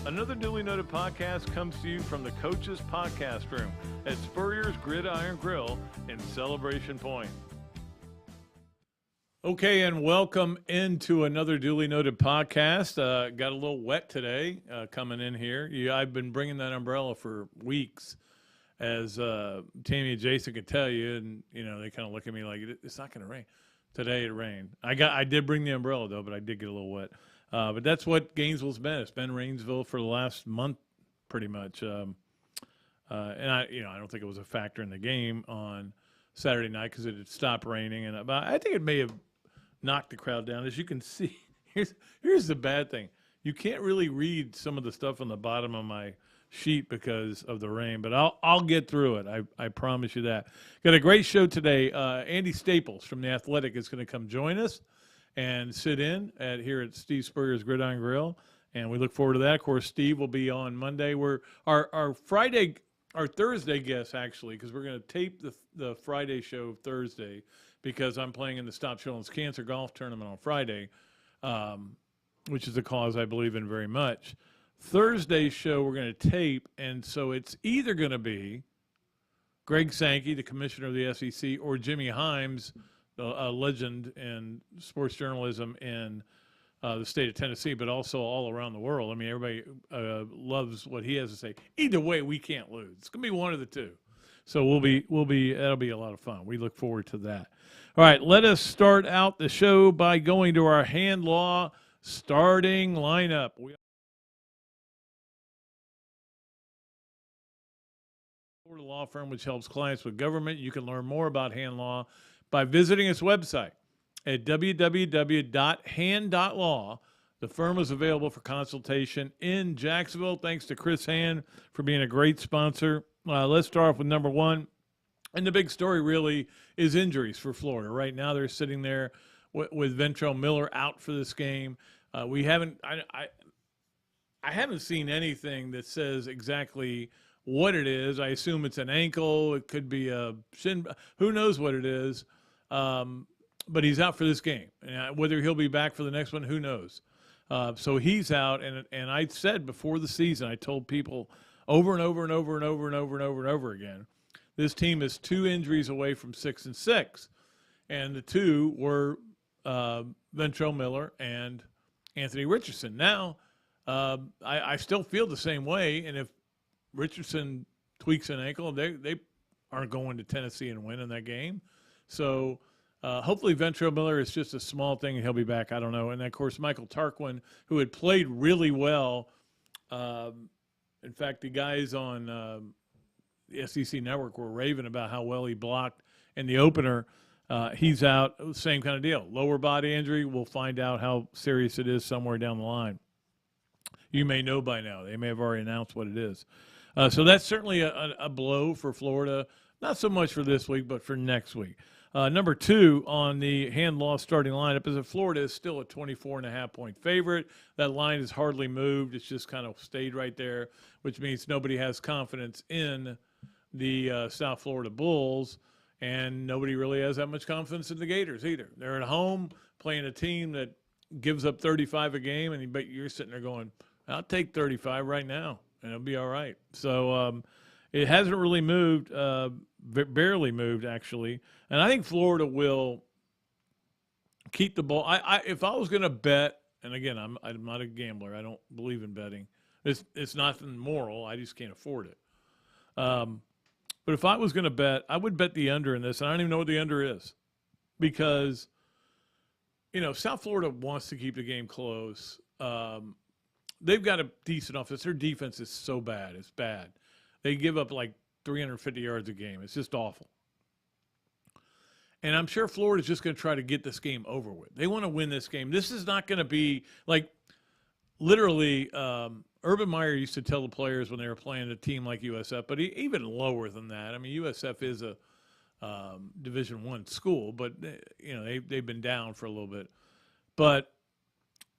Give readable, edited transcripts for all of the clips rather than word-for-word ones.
Another Dooley Noted Podcast comes to you from the Coach's Podcast Room at Spurrier's Gridiron Grill in Celebration Point. Okay, and welcome into another Dooley Noted Podcast. Got a little wet today coming in here. I've been bringing that umbrella for weeks, as Tammy and Jason could tell you, and they kind of look at me like it's not going to rain. Today it rained. I did bring the umbrella though, but I did get a little wet. But that's what Gainesville's been. It's been Rainsville for the last month, pretty much. And I don't think it was a factor in the game on Saturday night because it had stopped raining, and I think it may have knocked the crowd down. As you can see, here's the bad thing: you can't really read some of the stuff on the bottom of my sheet because of the rain, but I'll get through it. I promise you that. Got a great show today. Andy Staples from The Athletic is going to come join us and sit in here at Steve Spurrier's Gridiron Grill, and we look forward to that. Of course, Steve will be on Monday. We're our Thursday guest, actually, because we're going to tape the Friday show Thursday because I'm playing in the Stop Children's Cancer Golf Tournament on Friday, which is a cause I believe in very much. Thursday's show we're going to tape, and so it's either going to be Greg Sankey, the commissioner of the SEC, or Jimmy Himes, a legend in sports journalism in the state of Tennessee, but also all around the world. I mean, everybody loves what he has to say. Either way, we can't lose. It's going to be one of the two. So that'll be a lot of fun. We look forward to that. All right, let us start out the show by going to our hand law starting lineup. Florida law firm which helps clients with government. You can learn more about hand law by visiting its website at www.hand.law. The firm is available for consultation in Jacksonville. Thanks to Chris Hand for being a great sponsor. Let's start off with number one. And the big story really is injuries for Florida. Right now they're sitting there with Ventrell Miller out for this game. I haven't seen anything that says exactly what it is. I assume it's an ankle. It could be a shin. Who knows what it is? But he's out for this game. And whether he'll be back for the next one, who knows? So he's out. And I said before the season, I told people over and over and over and over and over and over and over again, this team is 2 injuries away from 6-6. And the two were Ventrell Miller and Anthony Richardson. Now, I still feel the same way. And if Richardson tweaks an ankle, they aren't going to Tennessee and winning that game. So hopefully Ventrell Miller is just a small thing and he'll be back. I don't know. And, of course, Michael Tarquin, who had played really well. In fact, the guys on the SEC Network were raving about how well he blocked in the opener. He's out. Same kind of deal. Lower body injury. We'll find out how serious it is somewhere down the line. You may know by now. They may have already announced what it is. So that's certainly a blow for Florida. Not so much for this week, but for next week. Number 2 on the hand law starting lineup is that Florida is still a 24.5-point favorite. That line has hardly moved. It's just kind of stayed right there, which means nobody has confidence in the South Florida Bulls, and nobody really has that much confidence in the Gators either. They're at home playing a team that gives up 35 a game, but you're sitting there going, I'll take 35 right now, and it'll be all right. So it hasn't really moved, barely moved, actually. And I think Florida will keep the ball. If I was going to bet, and again, I'm not a gambler. I don't believe in betting. It's nothing moral. I just can't afford it. But if I was going to bet, I would bet the under in this, and I don't even know what the under is because, South Florida wants to keep the game close. They've got a decent offense. Their defense is so bad. It's bad. They give up like 350 yards a game. It's just awful. And I'm sure Florida's just going to try to get this game over with. They want to win this game. This is not going to be like literally Urban Meyer used to tell the players when they were playing a team like USF, but even lower than that. I mean, USF is a Division I school, but they've been down for a little bit. But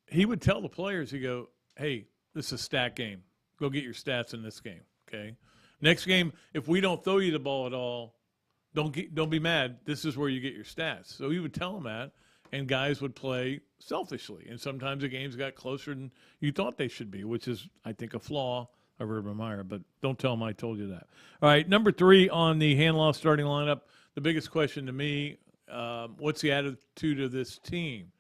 he would tell the players, he'd go, hey, this is a stat game. Go get your stats in this game, okay? Next game, if we don't throw you the ball at all, don't be mad. This is where you get your stats. So he would tell them that. and guys would play selfishly. And sometimes the games got closer than you thought they should be, which is, I think, a flaw of Urban Meyer. But don't tell him I told you that. All right, number 3 on the hand-loss starting lineup, the biggest question to me, what's the attitude of this team?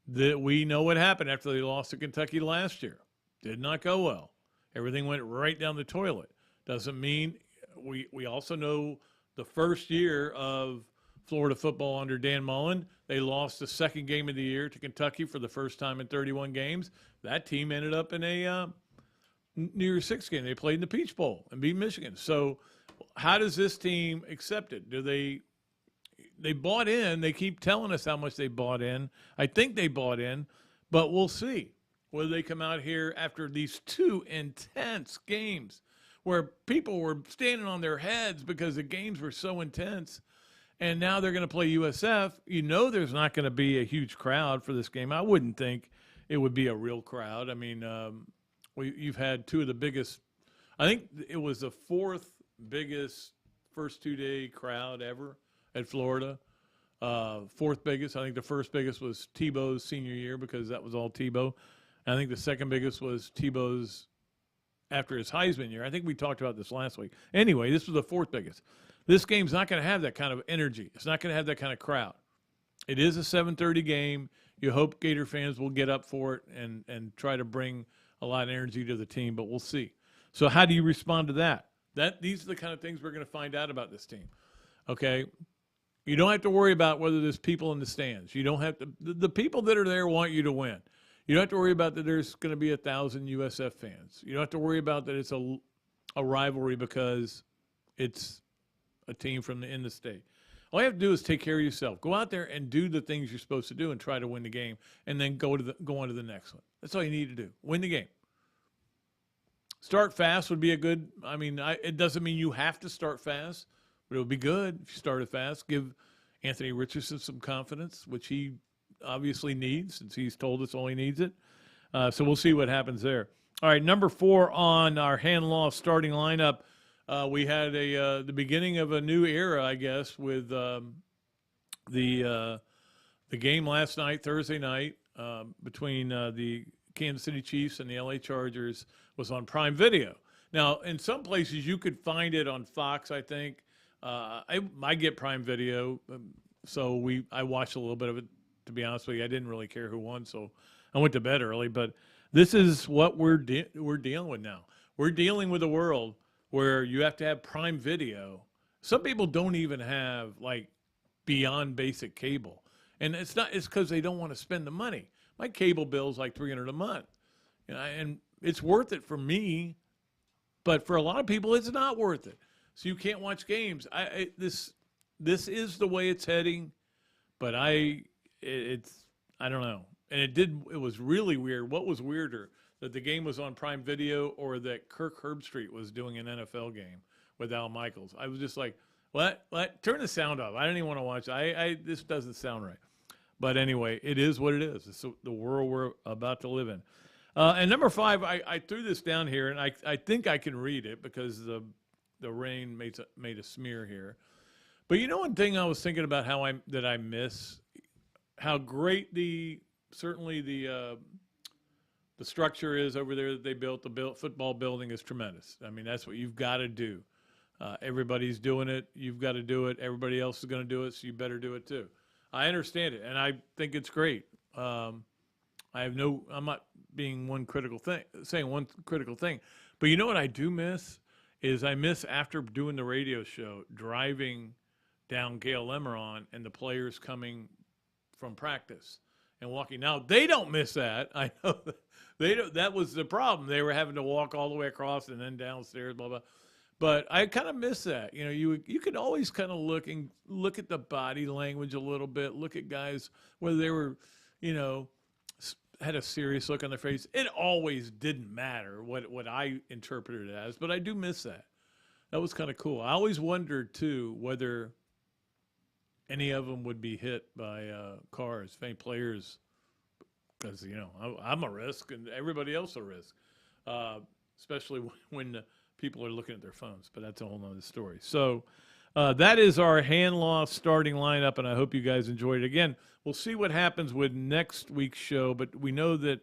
That we know what happened after they lost to Kentucky last year. Did not go well. Everything went right down the toilet. Doesn't mean we also know the first year of Florida football under Dan Mullen, they lost the second game of the year to Kentucky for the first time in 31 games. That team ended up in a New Year's Six game. They played in the Peach Bowl and beat Michigan. So how does this team accept it? Do they bought in? They keep telling us how much they bought in. I think they bought in, but we'll see whether they come out here after these 2 intense games where people were standing on their heads because the games were so intense. And now they're going to play USF. You know there's not going to be a huge crowd for this game. I wouldn't think it would be a real crowd. I mean, you've had 2 of the biggest – I think it was the 4th biggest first 2-day crowd ever at Florida. 4th biggest. I think the first biggest was Tebow's senior year because that was all Tebow. I think the second biggest was Tebow's after his Heisman year. I think we talked about this last week. Anyway, this was the 4th biggest. This game's not going to have that kind of energy. It's not going to have that kind of crowd. It is a 7:30 game. You hope Gator fans will get up for it and try to bring a lot of energy to the team, but we'll see. So how do you respond to that? These are the kind of things we're going to find out about this team. Okay? You don't have to worry about whether there's people in the stands. You don't have to. The people that are there want you to win. You don't have to worry about that there's going to be 1,000 USF fans. You don't have to worry about that it's a rivalry because it's a team in the state. All you have to do is take care of yourself. Go out there and do the things you're supposed to do and try to win the game, and then go on to the next one. That's all you need to do. Win the game. Start fast would be a good. I mean, it doesn't mean you have to start fast, but it would be good if you started fast. Give Anthony Richardson some confidence, which he obviously needs since he's told us all he needs it. So we'll see what happens there. All right, number 4 on our hand-loss starting lineup. We had the beginning of a new era, I guess, with the game last night, Thursday night, between the Kansas City Chiefs and the LA Chargers was on Prime Video. Now, in some places you could find it on Fox, I think. I get Prime Video, so I watched a little bit of it, to be honest with you. I didn't really care who won, so I went to bed early. But this is what we're dealing with now. We're dealing with a world where you have to have Prime Video. Some people don't even have, like, beyond basic cable. And it's because they don't want to spend the money. My cable bill is like $300 a month. And it's worth it for me, but for a lot of people, it's not worth it. So you can't watch games. This is the way it's heading, but I don't know. And it was really weird. What was weirder, that the game was on Prime Video or that Kirk Herbstreit was doing an NFL game with Al Michaels? I was just like, what? Turn the sound off. I don't even want to watch it. This doesn't sound right. But anyway, it is what it is. It's the world we're about to live in. And number 5, I threw this down here, and I think I can read it because the rain made a smear here. But you know, one thing I was thinking about that I miss, how great the structure is over there that they built. The football building is tremendous. I mean, that's what you've got to do. Everybody's doing it. You've got to do it. Everybody else is going to do it, so you better do it too. I understand it, and I think it's great. I'm not being saying one critical thing. But you know what I do miss is I miss, after doing the radio show, driving down Gale Lemeron and the players coming from practice and walking. Now, they don't miss that. I know that was the problem. They were having to walk all the way across and then downstairs, blah, blah. But I kind of miss that. You know, you could always kind of look at the body language a little bit, look at guys, whether they were, had a serious look on their face. It always didn't matter what I interpreted it as, but I do miss that. That was kind of cool. I always wondered, too, whether any of them would be hit by cars, if any players, because, I'm a risk and everybody else a risk, especially when people are looking at their phones, but that's a whole nother story. So That is our hand-lost starting lineup, and I hope you guys enjoyed it. Again, we'll see what happens with next week's show, but we know that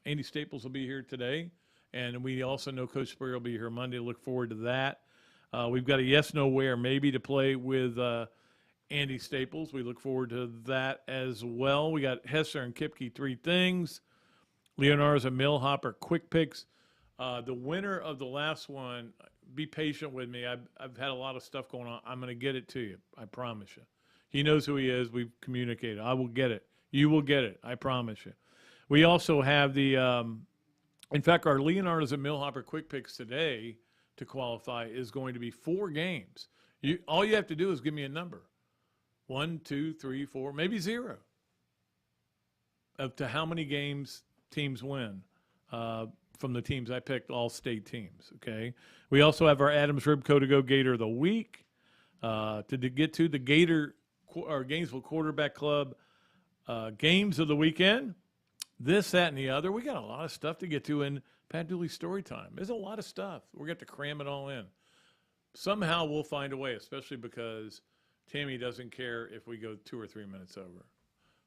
Andy Staples will be here today, and we also know Coach Spurrier will be here Monday. Look forward to that. We've got a yes, no, where maybe to play with Andy Staples. We look forward to that as well. We got Hesser and Kipke, 3 things. Leonardo's and Millhopper, quick picks. The winner of the last one, be patient with me. I've had a lot of stuff going on. I'm going to get it to you. I promise you. He knows who he is. We've communicated. I will get it. You will get it. I promise you. We also have the in fact, our Leonardo's and Millhopper quick picks today to qualify is going to be 4 games. All you have to do is give me a number. 1, 2, 3, 4, maybe 0. Up to how many games teams win. From the teams I picked, all state teams, okay? We also have our Adams Ribco to go Gator of the Week. To get to the Gainesville Quarterback Club games of the weekend, this, that, and the other. We got a lot of stuff to get to in Pat Dooley story time. There's a lot of stuff. We're going to have to cram it all in. Somehow we'll find a way, especially because Tammy doesn't care if we go 2 or 3 minutes over.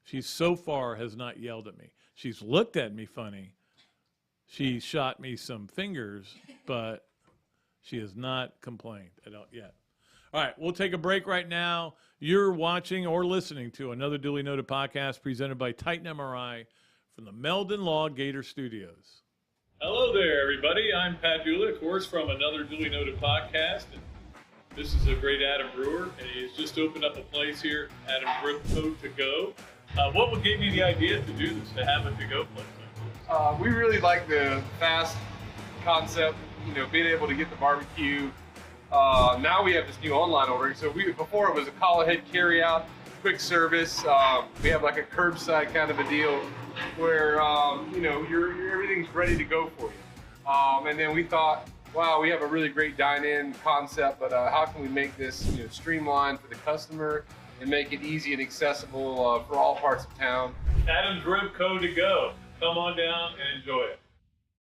She so far has not yelled at me. She's looked at me funny. She shot me some fingers, but she has not complained yet. All right, we'll take a break right now. You're watching or listening to Another Dooley Noted Podcast presented by Titan MRI from the Meldon Law Gator Studios. Hello there, everybody. I'm Pat Dooley, of course, from Another Dooley Noted Podcast. And this is a great Adam Brewer, and he's just opened up a place here, Adam Ribco to go. What would give you the idea to do this, to have a to-go place? We really like the fast concept, being able to get the barbecue. Now we have this new online ordering. So before it was a call ahead carry out, quick service. We have like a curbside kind of a deal where, everything's ready to go for you. And then we thought, wow, we have a really great dine-in concept, but how can we make this, streamlined for the customer and make it easy and accessible for all parts of town? Adam's Ribco to go. Come on down and enjoy it.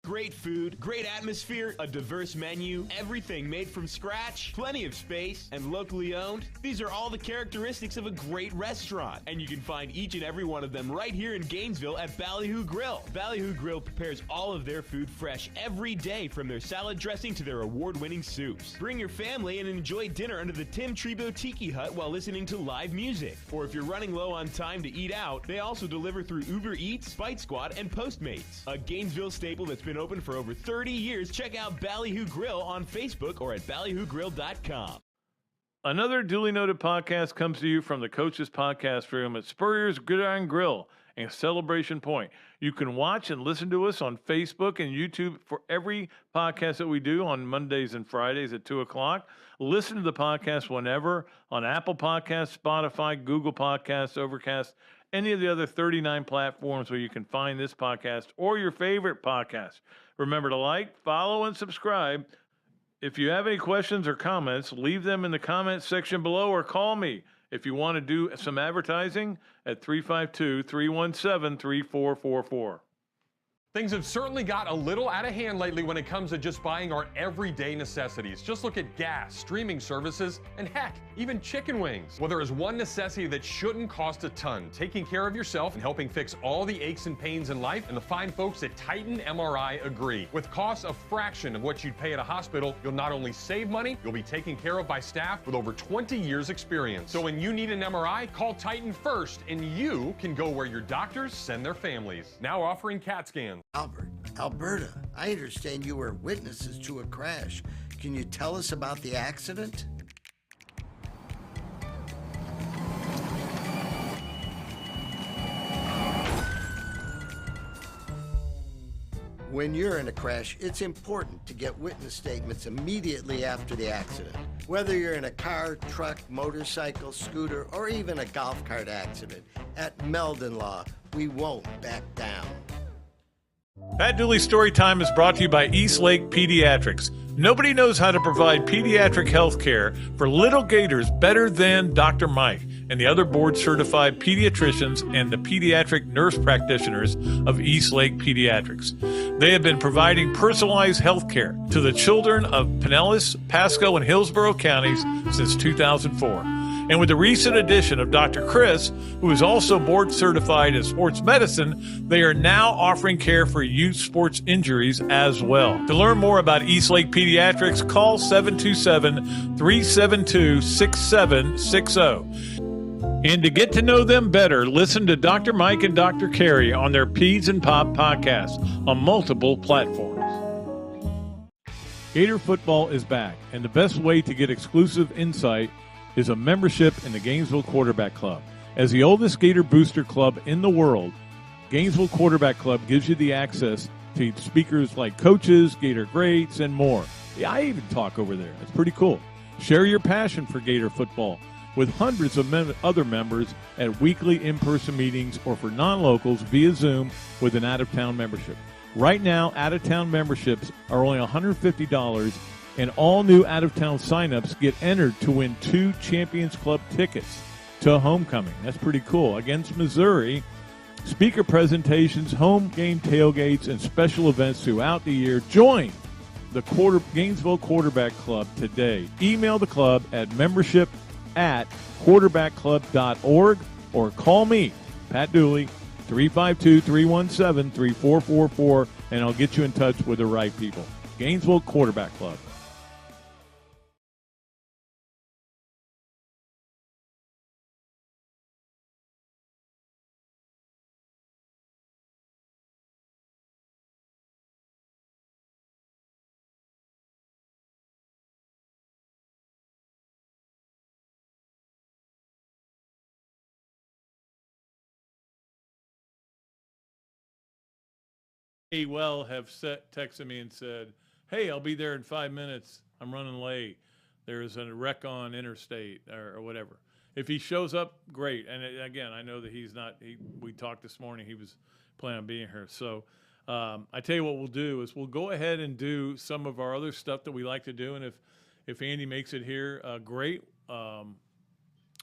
Great food, great atmosphere, a diverse menu, everything made from scratch, plenty of space, and locally owned. These are all the characteristics of a great restaurant, and you can find each and every one of them right here in Gainesville at Ballyhoo Grill. Ballyhoo Grill prepares all of their food fresh every day, from their salad dressing to their award-winning soups. Bring your family and enjoy dinner under the Tim Trebo Tiki Hut while listening to live music. Or if you're running low on time to eat out, they also deliver through Uber Eats, Bite Squad, and Postmates. A Gainesville staple that's been open for over 30 years. Check out Ballyhoo Grill on Facebook or at ballyhoogrill.com. Another Duly Noted Podcast comes to you from the Coach's Podcast Room at Spurrier's Gridiron Grill and Celebration Point. You can watch and listen to us on Facebook and YouTube for every podcast that we do on Mondays and Fridays at 2 o'clock. Listen to the podcast whenever on Apple Podcasts, Spotify, Google Podcasts, Overcast, any of the other 39 platforms where you can find this podcast or your favorite podcast. Remember to like, follow, and subscribe. If you have any questions or comments, leave them in the comments section below or call me if you want to do some advertising at 352-317-3444. Things have certainly got a little out of hand lately when it comes to just buying our everyday necessities. Just look at gas, streaming services, and heck, even chicken wings. Well, there is one necessity that shouldn't cost a ton: taking care of yourself and helping fix all the aches and pains in life, and the fine folks at Titan MRI agree. With costs a fraction of what you'd pay at a hospital, you'll not only save money, you'll be taken care of by staff with over 20 years experience. So when you need an MRI, call Titan first, and you can go where your doctors send their families. Now offering CAT scans. Albert, Alberta, I understand you were witnesses to a crash. Can you tell us about the accident? When you're in a crash, it's important to get witness statements immediately after the accident. Whether you're in a car, truck, motorcycle, scooter, or even a golf cart accident, at Meldon Law, we won't back down. Pat Dooley's Storytime is brought to you by East Lake Pediatrics. Nobody knows how to provide pediatric health care for little Gators better than Dr. Mike. and the other board-certified pediatricians and the pediatric nurse practitioners of Eastlake Pediatrics. They have been providing personalized health care to the children of Pinellas, Pasco, and Hillsborough counties since 2004. And with the recent addition of Dr. Chris, who is also board certified in sports medicine, they are now offering care for youth sports injuries as well. To learn more about Eastlake Pediatrics, call 727-372-6760. And to get to know them better, listen to Dr. Mike and Dr. Carey on their Peds and Pop podcast on multiple platforms. Gator football is back, and the best way to get exclusive insight is a membership in the Gainesville Quarterback Club. As the oldest Gator booster club in the world, Gainesville Quarterback Club gives you the access to speakers like coaches, Gator greats, and more. Yeah, I even talk over there. It's pretty cool. Share your passion for Gator football with hundreds of other members at weekly in-person meetings or for non-locals via Zoom with an out-of-town membership. Right now, out-of-town memberships are only $150, and all new out-of-town signups get entered to win 2 Champions Club tickets to homecoming. That's pretty cool. Against Missouri, speaker presentations, home game tailgates, and special events throughout the year. Join the Gainesville Quarterback Club today. Email the club at membership@quarterbackclub.org or call me, Pat Dooley, 352-317-3444, and I'll get you in touch with the right people. Gainesville Quarterback Club. Well have texted me and said, hey, I'll be there in 5 minutes. I'm running late. There's a wreck on interstate or whatever. If he shows up, great. And again, I know that he's not, we talked this morning, he was planning on being here. So I tell you what we'll do is we'll go ahead and do some of our other stuff that we like to do. And if Andy makes it here, great. I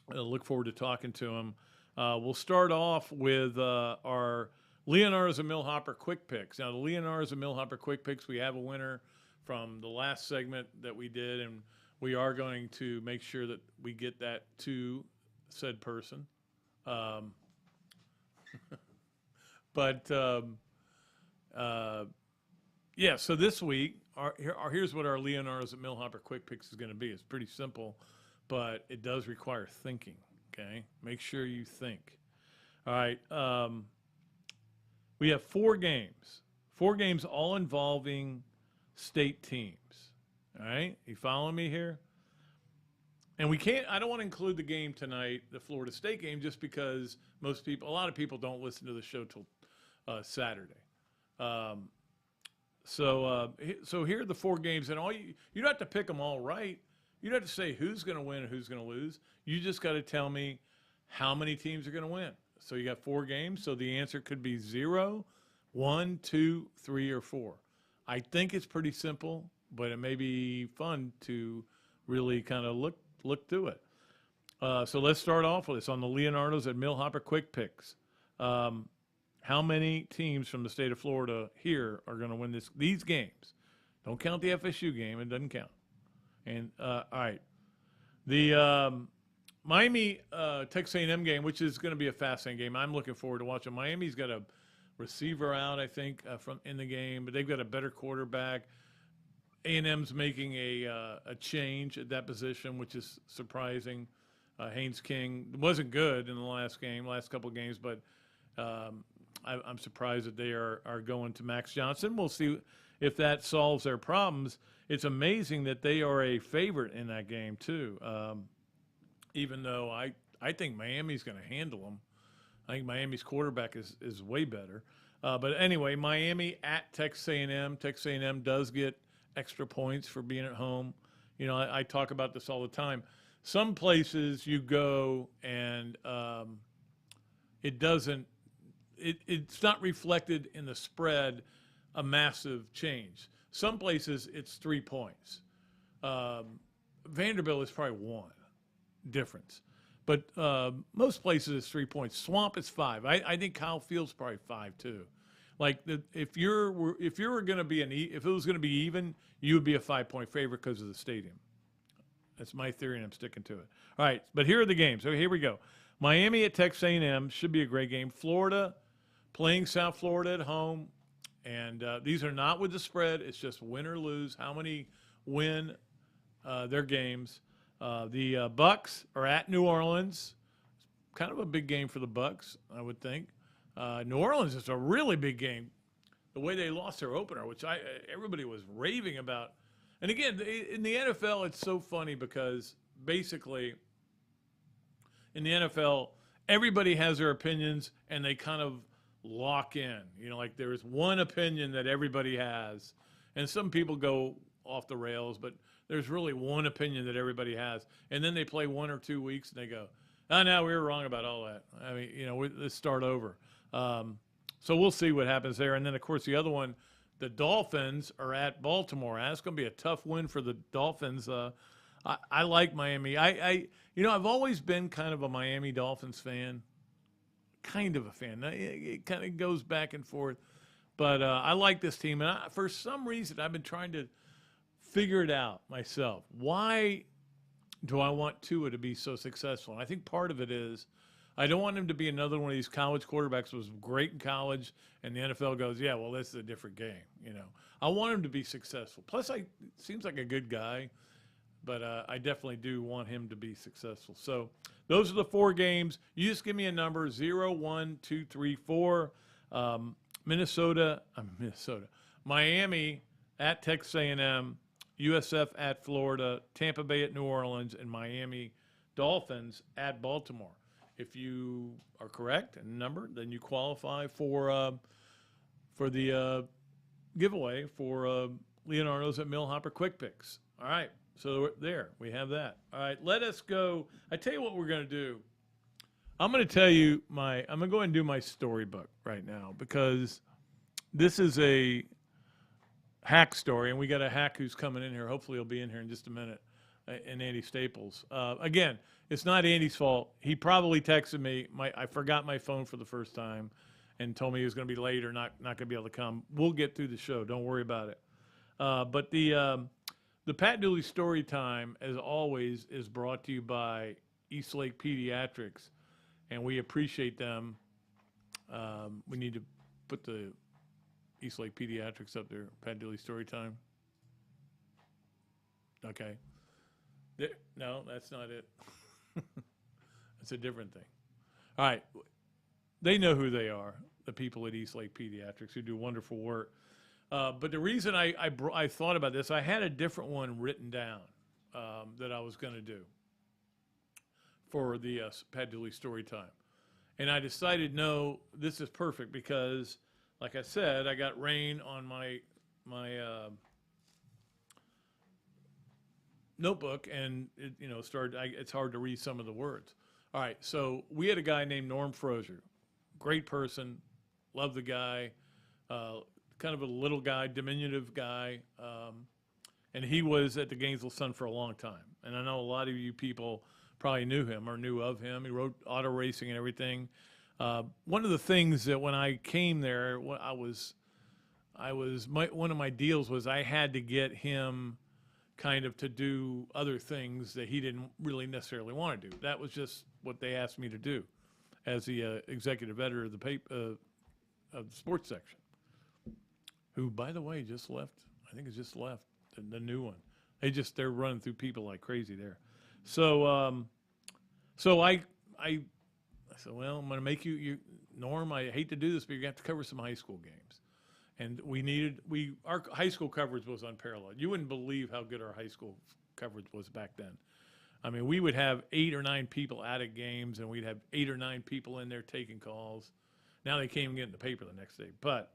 look forward to talking to him. We'll start off with our Leonardo's and Millhopper Quick Picks. Now, the Leonardo's and Millhopper Quick Picks, we have a winner from the last segment that we did, and we are going to make sure that we get that to said person. Yeah, so this week, here's what our Leonardo's and Millhopper Quick Picks is going to be. It's pretty simple, but it does require thinking, okay? Make sure you think. All right. We have 4 games all involving state teams. All right, you following me here? And I don't want to include the game tonight, the Florida State game, just because a lot of people don't listen to the show till Saturday. So here are the 4 games, and you don't have to pick them all right. You don't have to say who's going to win and who's going to lose. You just got to tell me how many teams are going to win. So you got 4 games, so the answer could be 0, 1, 2, 3, or 4. I think it's pretty simple, but it may be fun to really kind of look through it. So let's start off with this on the Leonardo's and Millhopper Quick Picks. How many teams from the state of Florida here are going to win these games? Don't count the FSU game; it doesn't count. And all right, the Miami Texas A&M game, which is going to be a fascinating game. I'm looking forward to watching. Miami's got a receiver out, I think, from in the game, but they've got a better quarterback. A&M's making a change at that position, which is surprising. Haynes King wasn't good in the last couple of games, but I'm surprised that they are going to Max Johnson. We'll see if that solves their problems. It's amazing that they are a favorite in that game too. Even though I think Miami's going to handle them. I think Miami's quarterback is way better. But anyway, Miami at Texas A&M. Texas A&M does get extra points for being at home. You know, I talk about this all the time. Some places you go and it's not reflected in the spread a massive change. Some places it's 3 points. Vanderbilt is probably 1 difference. But most places it's 3 points. Swamp is 5. I think Kyle Field's probably 5 too. Like if you were going to be if it was going to be even, you would be a 5-point favorite because of the stadium. That's my theory, and I'm sticking to it. All right, but here are the games. So here we go. Miami at Texas A&M should be a great game. Florida playing South Florida at home, and these are not with the spread. It's just win or lose. How many win their games? The Bucks are at New Orleans. Kind of a big game for the Bucks, I would think. New Orleans is a really big game. The way they lost their opener, which everybody was raving about. And again, in the NFL, it's so funny because basically in the NFL, everybody has their opinions and they kind of lock in. Like there's one opinion that everybody has. And some people go off the rails, but there's really one opinion that everybody has. And then they play 1 or 2 weeks and they go, oh, no, we were wrong about all that. I mean, let's start over. So we'll see what happens there. And then, of course, the other one, the Dolphins are at Baltimore. That's going to be a tough win for the Dolphins. I like Miami. I've always been kind of a Miami Dolphins fan, kind of a fan. It kind of goes back and forth. But I like this team. And for some reason, I've been trying to figure it out myself. Why do I want Tua to be so successful? And I think part of it is I don't want him to be another one of these college quarterbacks who was great in college, and the NFL goes, yeah, well, this is a different game. I want him to be successful. Plus, seems like a good guy, but I definitely do want him to be successful. So those are the 4 games. You just give me a number, 0, 1, 2, 3, 4. Minnesota. Miami at Texas A&M. USF at Florida. Tampa Bay at New Orleans. And Miami Dolphins at Baltimore. If you are correct in number, then you qualify for the giveaway for Leonardo's at Millhopper Quick Picks. All right, so there we have that. All right, let us go. I tell you what we're going to do. I'm going to tell you I'm going to go ahead and do my storybook right now because this is a hack story, and we got a hack who's coming in here. Hopefully, he'll be in here in just a minute. And Andy Staples. Again, it's not Andy's fault. He probably texted me. I forgot my phone for the first time and told me he was going to be late or not going to be able to come. We'll get through the show. Don't worry about it. But the Pat Dooley Story Time, as always, is brought to you by Eastlake Pediatrics, and we appreciate them. We need to put the Eastlake Pediatrics up there. Pat Dooley Story Time. Okay. No, that's not it. That's a different thing. All right. They know who they are, the people at Eastlake Pediatrics who do wonderful work. But the reason I thought about this, I had a different one written down that I was going to do for the Pat Dooley Story Time. And I decided, no, this is perfect because, like I said, I got rain on my notebook, and it's hard to read some of the words. All right, so we had a guy named Norm Frozier, great person, love the guy, kind of a little guy, diminutive guy, and he was at the Gainesville Sun for a long time. And I know a lot of you people probably knew him or knew of him. He wrote auto racing and everything. One of the things that when I came there, one of my deals was I had to get him kind of to do other things that he didn't really necessarily want to do. That was just what they asked me to do as the executive editor of the paper, of the sports section, who, by the way, just left. I think it's just left, the new one. They're running through people like crazy there. So I said, well, I'm going to make you, Norm, I hate to do this, but you're going to have to cover some high school games. And our high school coverage was unparalleled. You wouldn't believe how good our high school coverage was back then. I mean, we would have 8 or 9 people out at games, and we'd have 8 or 9 people in there taking calls. Now they can't even get in the paper the next day. But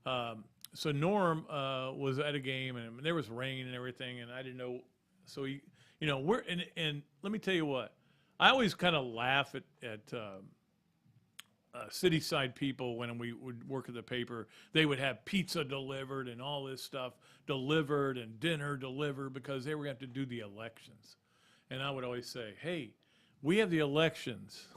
so Norm was at a game, and there was rain and everything, and I didn't know. So he, and let me tell you what, I always kind of laugh at city side people when we would work at the paper. They would have pizza delivered and all this stuff delivered and dinner delivered because they were going to have to do the elections. And I would always say, hey, We have the elections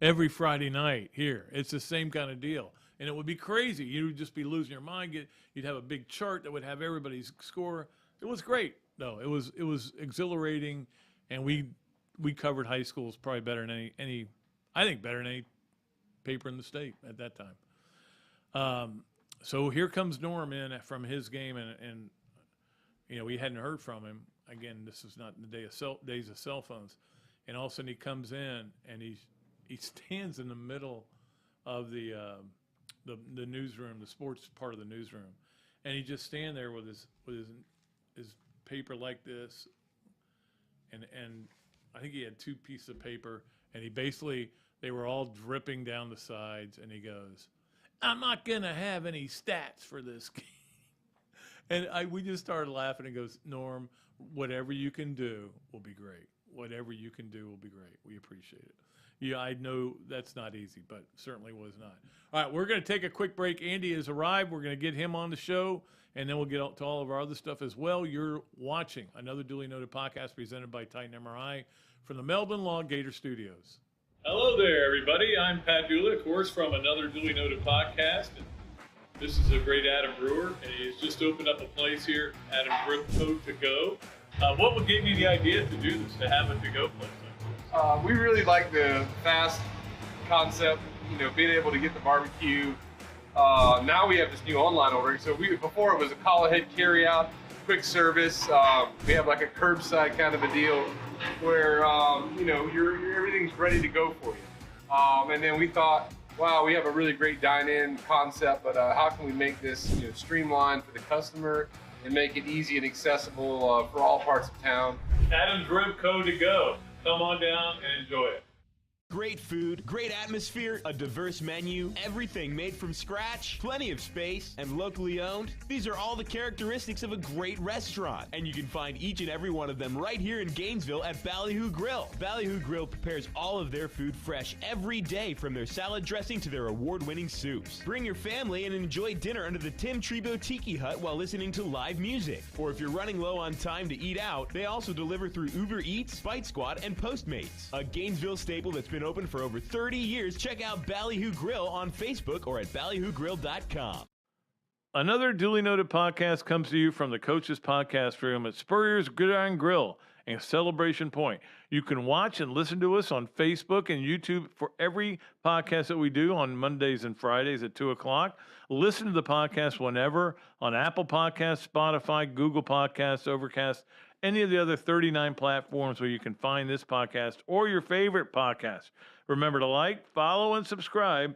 every Friday night here. It's the same kind of deal. And it would be crazy. You would just be losing your mind. You'd have a big chart that would have everybody's score. It was great, though. It was exhilarating, and we covered high schools probably better than any I think better than any paper in the state at that time. So here comes Norm in from his game, and we hadn't heard from him. Again, this is not in the days of cell phones. And all of a sudden he comes in, and he stands in the middle of the newsroom, the sports part of the newsroom, and he just stand there with his paper like this, and I think he had 2 pieces of paper, and they were all dripping down the sides, and he goes, "I'm not gonna have any stats for this game," and we just started laughing. And goes, "Norm, whatever you can do will be great. Whatever you can do will be great. We appreciate it." Yeah, I know that's not easy, but certainly was not. All right, we're going to take a quick break. Andy has arrived. We're going to get him on the show, and then we'll get to all of our other stuff as well. You're watching Another Dooley Noted Podcast presented by Titan MRI from the Melbourne Law Gator Studios. Hello there, everybody. I'm Pat Dooley, of course, from Another Dooley Noted Podcast. And this is a great Adam Brewer, and he's just opened up a place here, Adam Brewer To Go. What would give you the idea to do this, to have a to-go place like this? We really like the fast concept, being able to get the barbecue. Now we have this new online ordering. So before it was a call ahead carry out, quick service. We have like a curbside kind of a deal where everything's ready to go for you. And then we thought, wow, we have a really great dine-in concept, but how can we make this streamlined for the customer and make it easy and accessible for all parts of town? Adam's Rib Co. To Go. Come on down and enjoy it. Great food, great atmosphere, a diverse menu, everything made from scratch, plenty of space, and locally owned. These are all the characteristics of a great restaurant, and you can find each and every one of them right here in Gainesville at Ballyhoo Grill. Ballyhoo Grill prepares all of their food fresh every day, from their salad dressing to their award-winning soups. Bring your family and enjoy dinner under the Tim Trebo Tiki Hut while listening to live music. Or if you're running low on time to eat out, they also deliver through Uber Eats, Bite Squad, and Postmates. A Gainesville staple that's been open for over 30 years. Check out Ballyhoo Grill on Facebook or at ballyhoogrill.com. Another Duly Noted Podcast comes to you from the Coach's Podcast Room at Spurrier's Gridiron Grill and Celebration Point. You can watch and listen to us on Facebook and YouTube for every podcast that we do on Mondays and Fridays at 2 o'clock. Listen to the podcast whenever on Apple Podcasts, Spotify, Google Podcasts, Overcast, any of the other 39 platforms where you can find this podcast or your favorite podcast. Remember to like, follow, and subscribe.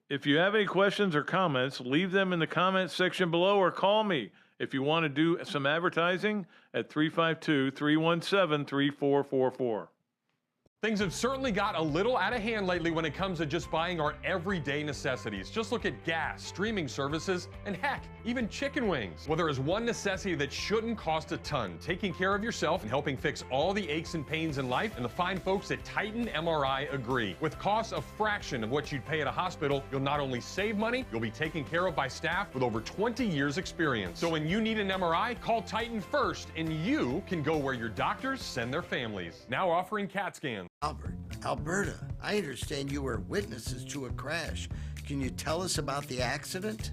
If you have any questions or comments, leave them in the comments section below or call me if you want to do some advertising at 352-317-3444. Things have certainly got a little out of hand lately when it comes to just buying our everyday necessities. Just look at gas, streaming services, and heck, even chicken wings. Well, there is one necessity that shouldn't cost a ton: taking care of yourself and helping fix all the aches and pains in life, and the fine folks at Titan MRI agree. With costs a fraction of what you'd pay at a hospital, you'll not only save money, you'll be taken care of by staff with over 20 years experience. So when you need an MRI, call Titan first, and you can go where your doctors send their families. Now offering CAT scans. Albert, Alberta, I understand you were witnesses to a crash. Can you tell us about the accident?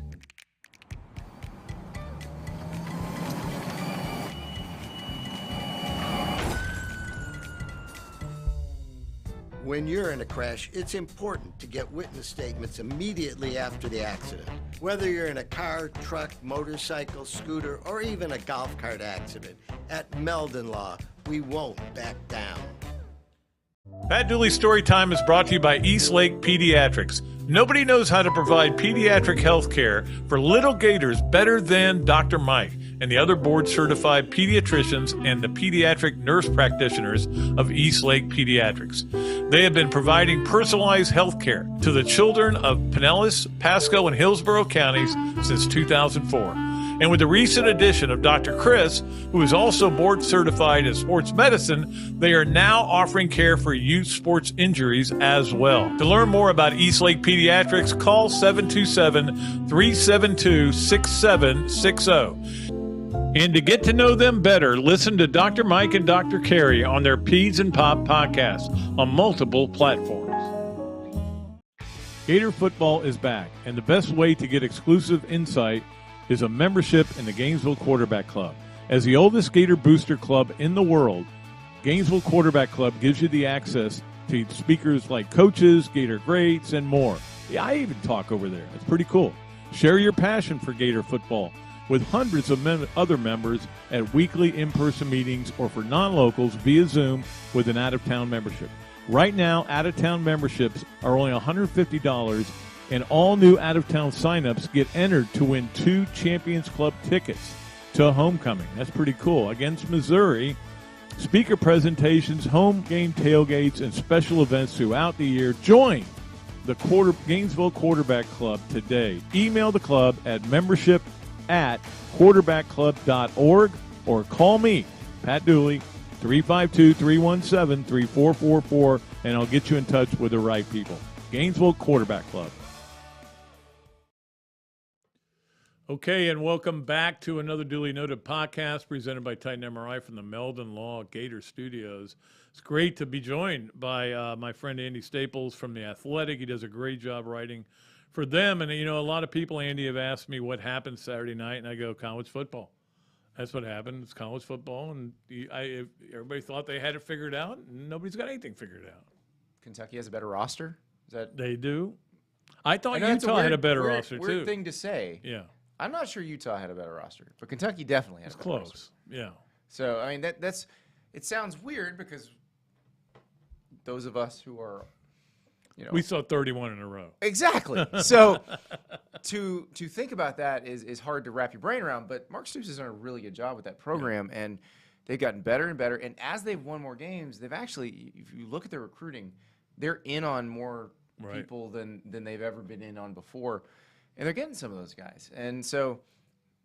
When you're in a crash, it's important to get witness statements immediately after the accident. Whether you're in a car, truck, motorcycle, scooter, or even a golf cart accident, at Meldon Law, we won't back down. Pat Dooley's Story Time is brought to you by East Lake Pediatrics. Nobody knows how to provide pediatric health care for little Gators better than Dr. Mike and the other board-certified pediatricians and the pediatric nurse practitioners of East Lake Pediatrics. They have been providing personalized health care to the children of Pinellas, Pasco, and Hillsborough counties since 2004. And with the recent addition of Dr. Chris, who is also board certified in sports medicine, they are now offering care for youth sports injuries as well. To learn more about East Lake Pediatrics, call 727-372-6760. And to get to know them better, listen to Dr. Mike and Dr. Carey on their Peds and Pop podcast on multiple platforms. Gator football is back, and the best way to get exclusive insight is a membership in the Gainesville Quarterback Club. As the oldest Gator booster club in the world, Gainesville Quarterback Club gives you the access to speakers like coaches, Gator greats, and more. Yeah, I even talk over there. It's pretty cool. Share your passion for Gator football with hundreds of other members at weekly in-person meetings or for non-locals via Zoom with an out-of-town membership. Right now, out-of-town memberships are only $150, and all new out-of-town signups get entered to win 2 Champions Club tickets to homecoming. That's pretty cool. Against Missouri, speaker presentations, home game tailgates, and special events throughout the year. Join the Gainesville Quarterback Club today. Email the club at membership@quarterbackclub.org or call me, Pat Dooley, 352-317-3444, and I'll get you in touch with the right people. Gainesville Quarterback Club. Okay, and welcome back to Another Dooley Noted Podcast presented by Titan MRI from the Meldon Law Gator Studios. It's great to be joined by my friend Andy Staples from The Athletic. He does a great job writing for them. And, you know, a lot of people, Andy, have asked me what happened Saturday night, and I go, college football. That's what happened. It's college football, and everybody thought they had it figured out, and nobody's got anything figured out. Kentucky has a better roster? Is that They do. I thought Utah had a better roster, too. Weird thing to say. Yeah. I'm not sure Utah had a better roster, but Kentucky definitely has a better roster. Close. Yeah. So, I mean, that's it sounds weird because those of us who are, you know. We saw 31 in a row. Exactly. So to think about that is hard to wrap your brain around, but Mark Stoops has done a really good job with that program, and they've gotten better and better. And as they've won more games, they've actually, if you look at their recruiting, they're in on more people than they've ever been in on before. And they're getting some of those guys. And so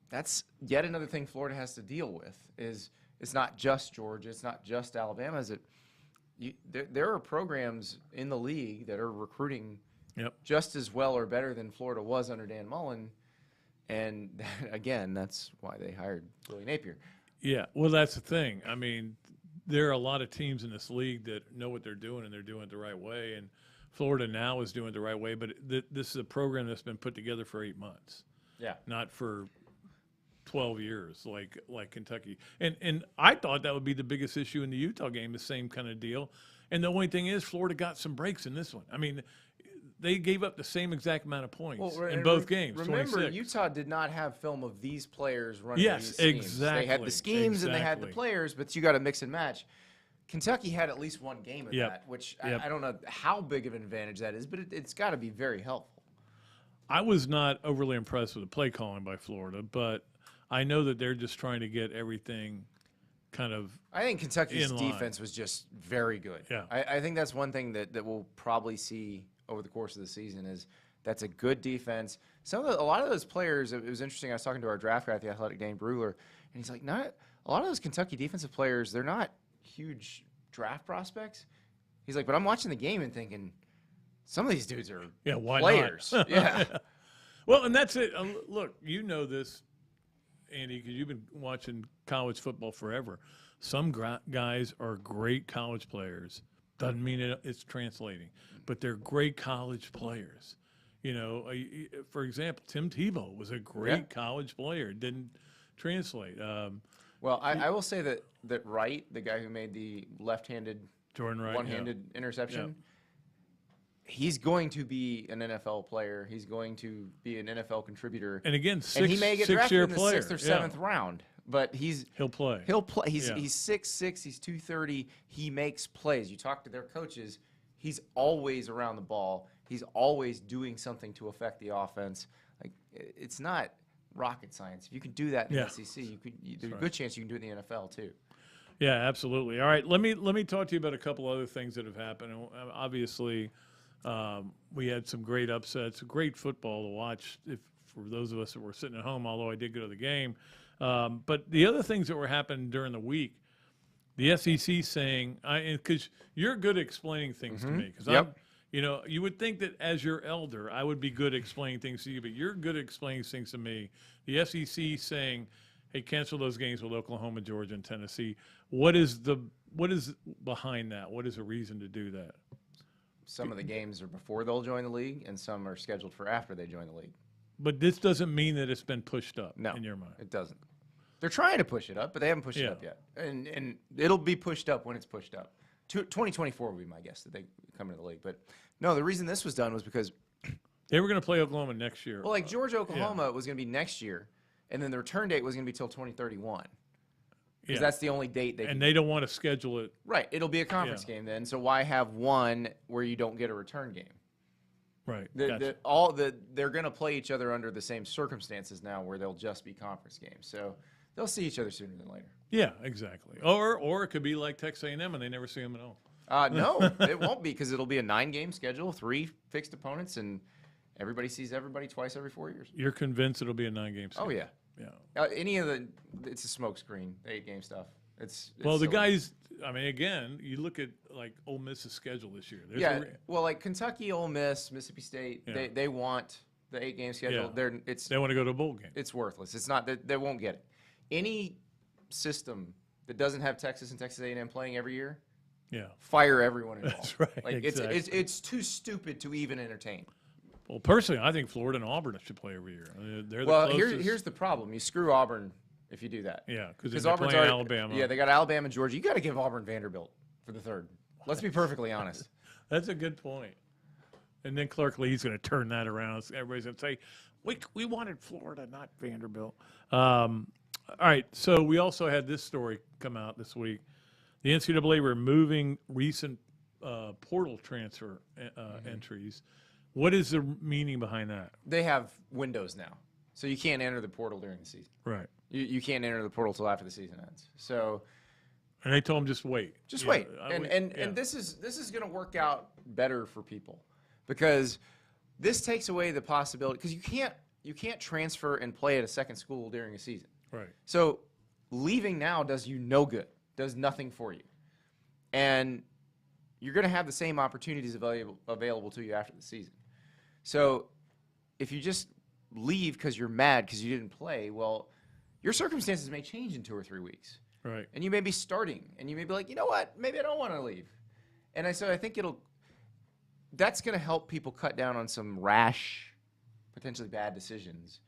that's yet another thing Florida has to deal with is it's not just Georgia, it's not just Alabama. There are programs in the league that are recruiting just as well or better than Florida was under Dan Mullen. And, again, that's why they hired Billy Napier. Yeah, well, that's the thing. I mean, there are a lot of teams in this league that know what they're doing, and they're doing it the right way. And Florida now is doing it the right way, but this is a program that's been put together for 8 months. Yeah. Not for 12 years like Kentucky. And I thought that would be the biggest issue in the Utah game, the same kind of deal. And the only thing is Florida got some breaks in this one. I mean, they gave up the same exact amount of points in both games. Remember, 26. Utah did not have film of these players running these schemes. Exactly. They had the schemes and they had the players, but you got to mix and match. Kentucky had at least one game of that, which I don't know how big of an advantage that is, but it's got to be very helpful. I was not overly impressed with the play calling by Florida, but I know that they're just trying to get everything kind of I think Kentucky's defense was just very good. Yeah. I think that's one thing that we'll probably see over the course of the season is that's a good defense. A lot of those players, it was interesting, I was talking to our draft guy at The Athletic, Dane Brugler, and he's like, a lot of those Kentucky defensive players, they're not huge draft prospects. He's like, but I'm watching the game and thinking, some of these dudes are players. Yeah. Well, and that's it. Look, you know this, Andy, because you've been watching college football forever. Some guys are great college players. Doesn't mean it's translating, but they're great college players. You know, for example, Tim Tebow was a great college player. Didn't translate. Well, I will say that Wright, the guy who made the left-handed, Jordan Wright, one-handed interception, he's going to be an NFL player. He's going to be an NFL contributor. And again, he may get drafted in the player. 6th or 7th round, but he'll play. He'll play. He's 6'6", he's 230. He makes plays. You talk to their coaches, he's always around the ball. He's always doing something to affect the offense. Like it's not rocket science. If you can do that in the SEC, there's a good chance you can do it in the NFL too. Yeah, absolutely. All right, let me talk to you about a couple other things that have happened. Obviously, we had some great upsets, great football to watch for those of us that were sitting at home, although I did go to the game. But the other things that were happening during the week, the SEC saying, because you're good at explaining things to me, because you would think that as your elder, I would be good at explaining things to you, but you're good at explaining things to me. The SEC saying, hey, cancel those games with Oklahoma, Georgia, and Tennessee. What is behind that? What is the reason to do that? Some of the games are before they'll join the league, and some are scheduled for after they join the league. But this doesn't mean that it's been pushed up in your mind. It doesn't. They're trying to push it up, but they haven't pushed it up yet. And it'll be pushed up when it's pushed up. 2024 would be my guess that they come into the league. But no, the reason this was done was because they were going to play Oklahoma next year. Well, like Georgia, Oklahoma was going to be next year, and then the return date was going to be till 2031. Because that's the only date they can. And they don't want to schedule it. Right. It'll be a conference game then. So why have one where you don't get a return game? Right. They're going to play each other under the same circumstances now where they'll just be conference games. So they'll see each other sooner than later. Yeah, exactly. Or it could be like Texas A&M and they never see them at all. No, it won't be because it'll be a 9-game schedule, 3 fixed opponents, and everybody sees everybody twice every 4 years. You're convinced it'll be a 9-game season? Oh, yeah. Yeah. It's a smokescreen, the 8-game stuff. It's well, the silly. guys, I mean, again, you look at like Ole Miss's schedule this year. Well, like Kentucky, Ole Miss, Mississippi State, they want the 8-game schedule. Yeah. They want to go to a bowl game. It's worthless. It's not. They won't get it. Any system that doesn't have Texas and Texas A&M playing every year, fire everyone involved. That's right. Like exactly. it's too stupid to even entertain. Well, personally, I think Florida and Auburn should play every year. They're the closest. Here's the problem. You screw Auburn if you do that. Yeah, because Auburn's playing Alabama. Yeah, they got Alabama and Georgia. You got to give Auburn Vanderbilt for the third. Let's be perfectly honest. That's a good point. And then Clark Lee's going to turn that around. Everybody's going to say, we wanted Florida, not Vanderbilt. All right, so we also had this story come out this week. The NCAA removing recent portal transfer entries. What is the meaning behind that? They have windows now, so you can't enter the portal during the season. Right. You can't enter the portal till after the season ends. So, and they told them just wait. Just wait. And this is going to work out better for people because this takes away the possibility because you can't transfer and play at a second school during a season. Right. So leaving now does you no good. Does nothing for you. And you're going to have the same opportunities available to you after the season. So if you just leave because you're mad because you didn't play, well, your circumstances may change in 2 or 3 weeks. Right. And you may be starting, and you may be like, you know what, maybe I don't want to leave. And I think that's going to help people cut down on some rash, potentially bad decisions.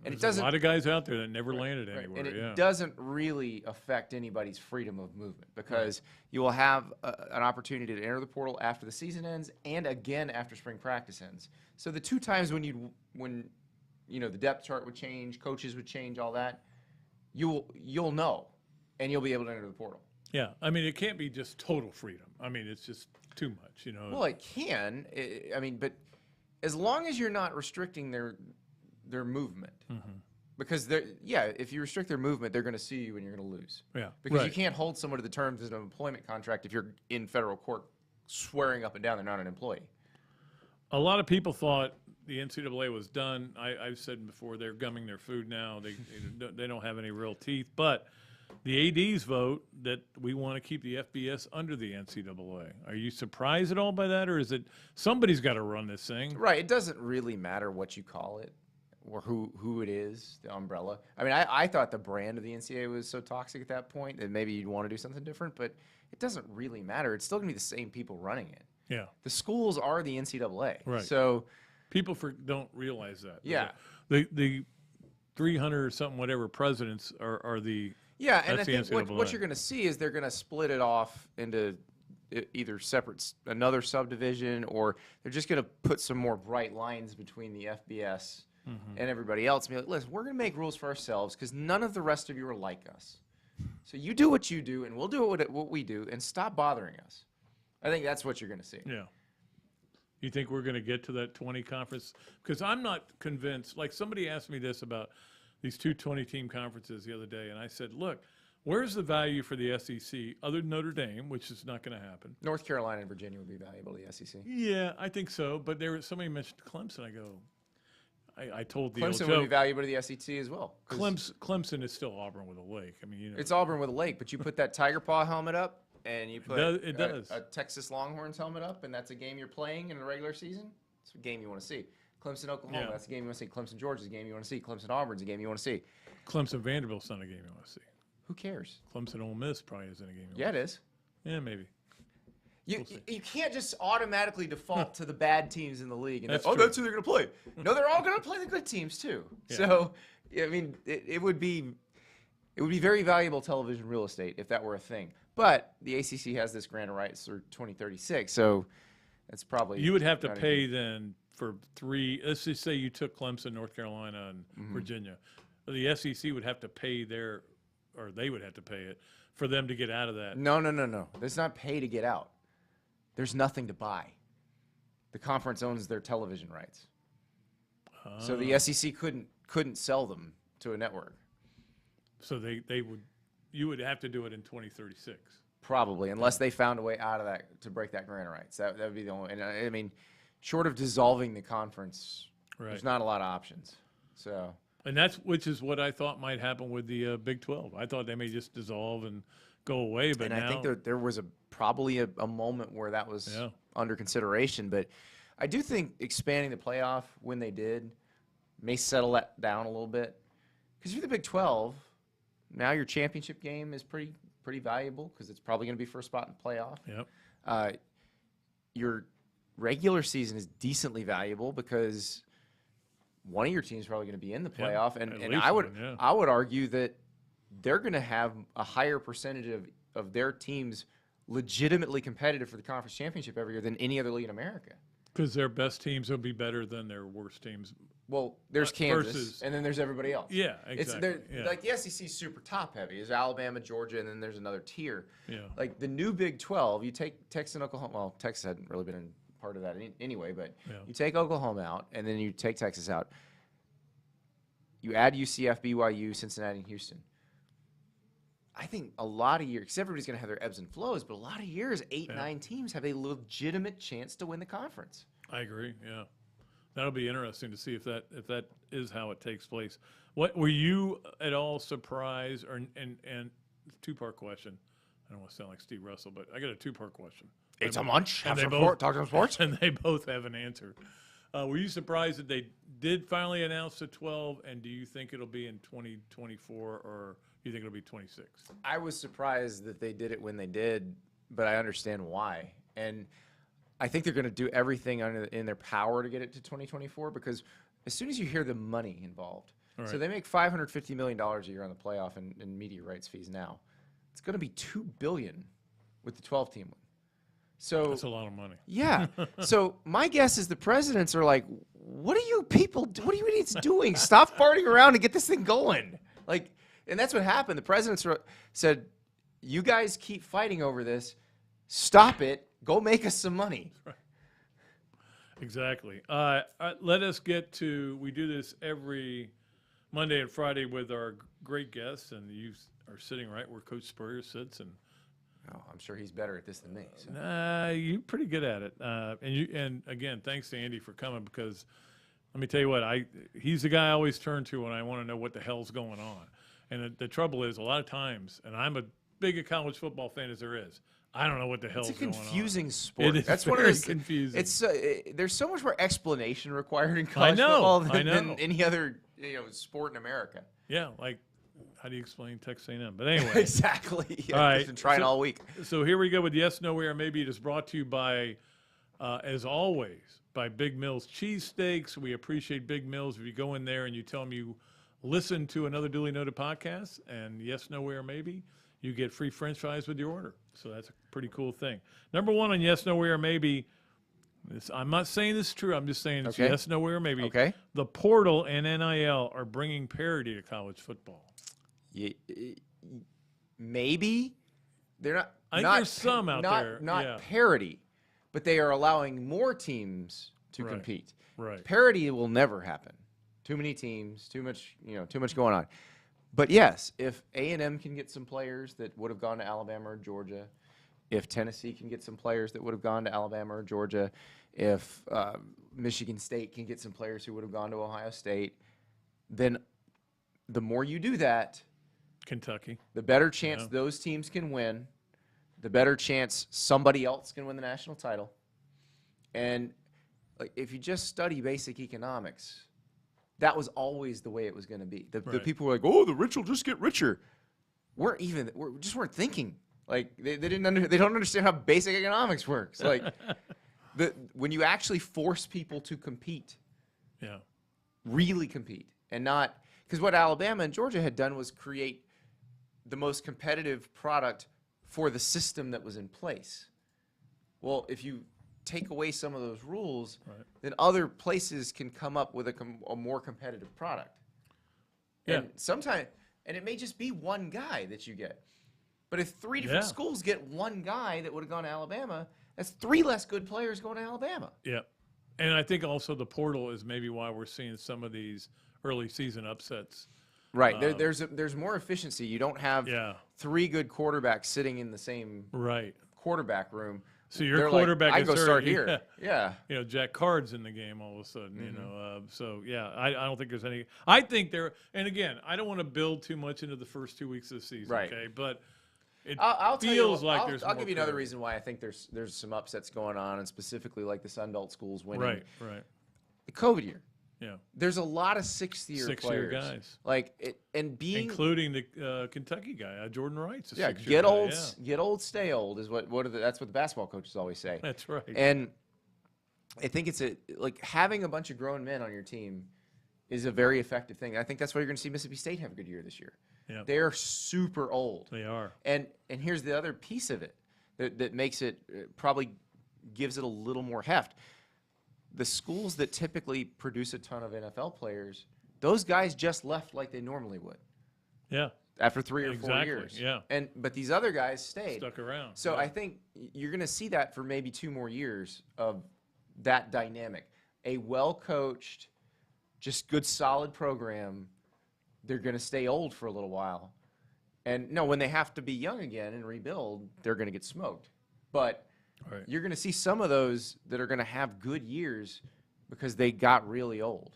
And There's a lot of guys out there that never landed anywhere. And it doesn't really affect anybody's freedom of movement because you will have an opportunity to enter the portal after the season ends and again after spring practice ends. So the 2 times when the depth chart would change, coaches would change, all that, you'll know, and you'll be able to enter the portal. Yeah, I mean, it can't be just total freedom. I mean, it's just too much, you know. Well, it can. But as long as you're not restricting their movement. Mm-hmm. Because if you restrict their movement, they're going to sue you and you're going to lose. Yeah. Because you can't hold someone to the terms of an employment contract if you're in federal court swearing up and down they're not an employee. A lot of people thought the NCAA was done. I've said before they're gumming their food now. They don't have any real teeth. But the ADs vote that we want to keep the FBS under the NCAA. Are you surprised at all by that, or is it somebody's got to run this thing? Right. It doesn't really matter what you call it. Or who it is, the umbrella. I mean, I thought the brand of the NCAA was so toxic at that point that maybe you'd want to do something different, but it doesn't really matter. It's still going to be the same people running it. Yeah. The schools are the NCAA. Right. So people don't realize that. Yeah. The 300 or something, whatever presidents are the. Yeah, and I think what you're going to see is they're going to split it off into either another subdivision, or they're just going to put some more bright lines between the FBS and everybody else. And be like, listen, we're going to make rules for ourselves because none of the rest of you are like us. So you do what you do, and we'll do what we do, and stop bothering us. I think that's what you're going to see. Yeah. You think we're going to get to that 20 conference? Because I'm not convinced. Like, somebody asked me this about these 2 20-team conferences the other day, and I said, look, where's the value for the SEC other than Notre Dame, which is not going to happen? North Carolina and Virginia would be valuable to the SEC. Yeah, I think so. But somebody mentioned Clemson. I go, I told the Clemson would be valuable to the SEC as well. Clemson is still Auburn with a lake. I mean, it's Auburn with a lake, but you put that Tiger Paw helmet up, and you put a Texas Longhorns helmet up, and that's a game you're playing in the regular season. It's a game you want to see. Clemson, Oklahoma, that's a game you want to see. Clemson, Georgia is a game you want to see. Clemson, Auburn is a game you want to see. Clemson Vanderbilt's not a game you want to see. Who cares? Clemson Ole Miss probably isn't a game. Yeah, it is. Yeah, maybe. You can't just automatically default to the bad teams in the league. And That's that's true. who they're going to play. No, they're all going to play the good teams too. Yeah. So, I mean, it would be very valuable television real estate if that were a thing. But the ACC has this grant of rights through 2036, so that's probably You would have to not a pay huge- then for 3. Let's just say you took Clemson, North Carolina, and Virginia. The SEC would have to pay or they would have to pay it for them to get out of that. No. There's not pay to get out. There's nothing to buy. The conference owns their television rights, so the SEC couldn't sell them to a network. So you would have to do it in 2036. Probably, unless they found a way out of that to break that grant of rights. That would be the only. And I mean, short of dissolving the conference, Right. there's not a lot of options. So. And which is what I thought might happen with the Big 12. I thought they may just dissolve and go away, but And now I think there was probably a moment where that was under consideration. But I do think expanding the playoff when they did may settle that down a little bit. Because if you're the Big 12, now your championship game is pretty valuable because it's probably going to be for a spot in the playoff. Yep. Your regular season is decently valuable because one of your teams is probably going to be in the playoff. at And least I would one, yeah. I would argue that they're going to have a higher percentage of their teams legitimately competitive for the conference championship every year than any other league in America. Because their best teams will be better than their worst teams. Well, there's Kansas, versus- and then there's everybody else. Yeah, exactly. Yeah. Like the SEC is super top heavy. There's Alabama, Georgia, and then there's another tier. Yeah. Like the new Big 12, you take Texas and Oklahoma. Well, Texas hadn't really been in part of that anyway, but Yeah. you take Oklahoma out, and then you take Texas out. You add UCF, BYU, Cincinnati, and Houston. I think a lot of years, because everybody's going to have their ebbs and flows, but a lot of years, 8, 9 teams have a legitimate chance to win the conference. I agree. Yeah, that'll be interesting to see if that is how it takes place. What were you at all surprised, and 2-part question? I don't want to sound like Steve Russell, but I got a 2-part question. It's a munch. And Have they some both- sport. Talk some sports. And they both have an answer. Were you surprised that they did finally announce the 12? And do you think it'll be in 2024 or do you think it'll be 26? I was surprised that they did it when they did, but I understand why. And I think they're going to do everything in their power to get it to 2024 because as soon as you hear the money involved, so they make $550 million a year on the playoff and media rights fees now. It's going to be $2 billion with the 12-team one. So That's a lot of money. yeah. So my guess is the presidents are like, what are you people, what are you idiots doing? Stop farting around and get this thing going. Like, and that's what happened. The presidents said, you guys keep fighting over this. Stop it. Go make us some money. Exactly. Let us get to, we do this every Monday and Friday with our great guests, and you are sitting right where Coach Spurrier sits, and Oh, I'm sure he's better at this than me. So. you're pretty good at it. And again, thanks to Andy for coming because let me tell you what, he's the guy I always turn to when I want to know what the hell's going on. And the trouble is, a lot of times, and I'm a big a college football fan as there is, I don't know what the hell's It's a going on. confusing sport. It is That's very one of those confusing. It's there's so much more explanation required in college football than any other sport in America. Yeah, like how do you explain Texas A&M? But anyway, Exactly. Yeah, All right, I've been trying all week. So here we go with Yes, No, Where, Maybe. It is brought to you by, as always, by Big Mills Cheesesteaks. We appreciate Big Mills. If you go in there and you tell them you listen to Another Dooley Noted Podcast and Yes, No, Where, Maybe, you get free French fries with your order. So that's a pretty cool thing. Number one on Yes, No, Where, Maybe. I'm not saying this is true. I'm just saying it's Okay. Yes, No, Where, Maybe. Okay. The portal and NIL are bringing parity to college football. Maybe they're not. I think not, there's some out there, Not yeah. parity, but they are allowing more teams to Right. compete. Right. Parity will never happen. Too many teams, too much going on. But yes, if A&M can get some players that would have gone to Alabama or Georgia, if Tennessee can get some players that would have gone to Alabama or Georgia, if Michigan State can get some players who would have gone to Ohio State, then the more you do that, Kentucky. the better chance Yeah. those teams can win, the better chance somebody else can win the national title. And like, if you just study basic economics, that was always the way it was going to be. The Right. people were like, "Oh, the rich will just get richer." We just weren't thinking. Like they don't understand how basic economics works. Like when you actually force people to compete, Yeah. really compete, and not because what Alabama and Georgia had done was create the most competitive product for the system that was in place. Well, if you take away some of those rules, Right. then other places can come up with a more competitive product. Yeah. And sometimes, and it may just be one guy that you get. But if 3 different Yeah. schools get one guy that would have gone to Alabama, that's 3 less good players going to Alabama. Yeah. And I think also the portal is maybe why we're seeing some of these early season upsets. Right. There's more efficiency. You don't have Yeah. 3 good quarterbacks sitting in the same Right. quarterback room. So your They're quarterback like, I is go hurt. start here. Yeah. Yeah. Jack Card's in the game all of a sudden, Mm-hmm. So, yeah, I don't think there's any – I think there – and, again, I don't want to build too much into the first 2 weeks of the season, Right. okay? But it I'll tell you, feels like there's I'll more give you another clarity. reason why I think there's some upsets going on, and specifically like the Sun Belt schools winning. Right. The COVID year. Yeah. There's a lot of sixth-year Six-year players. guys. Like and being Including the Kentucky guy, Jordan Wright's a yeah, six-year get guy, old, yeah. get old, stay old is that's what the basketball coaches always say. That's right. And I think it's like having a bunch of grown men on your team is a very effective thing. I think that's why you're going to see Mississippi State have a good year this year. Yeah. They're super old. They are. And here's the other piece of it that makes it probably gives it a little more heft. The schools that typically produce a ton of NFL players, those guys just left like they normally would Yeah. after 3 or 4 Exactly, years. yeah. But these other guys stayed. Stuck around. So yeah. I think you're going to see that for maybe 2 more years of that dynamic. A well-coached, just good, solid program, they're going to stay old for a little while. And no, when they have to be young again and rebuild, they're going to get smoked. But Right. you're going to see some of those that are going to have good years because they got really old.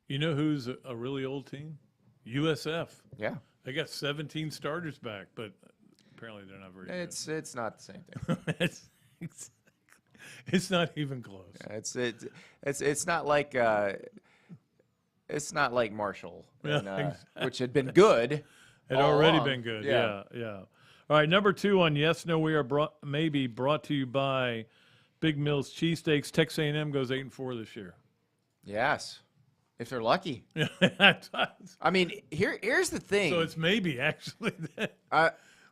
You know who's a really old team? USF. Yeah. They got 17 starters back, but apparently they're not very It's not the same thing. good. It's not even close. It's not like Marshall, Yeah, and, exactly. which had been good. Had all already along. been good. Yeah. All right, number 2 on Yes, No, We Are brought to you by Big Mills Cheesesteaks. Texas A&M goes 8-4 this year. Yes, if they're lucky. Yeah. I mean, here's the thing. So it's maybe actually.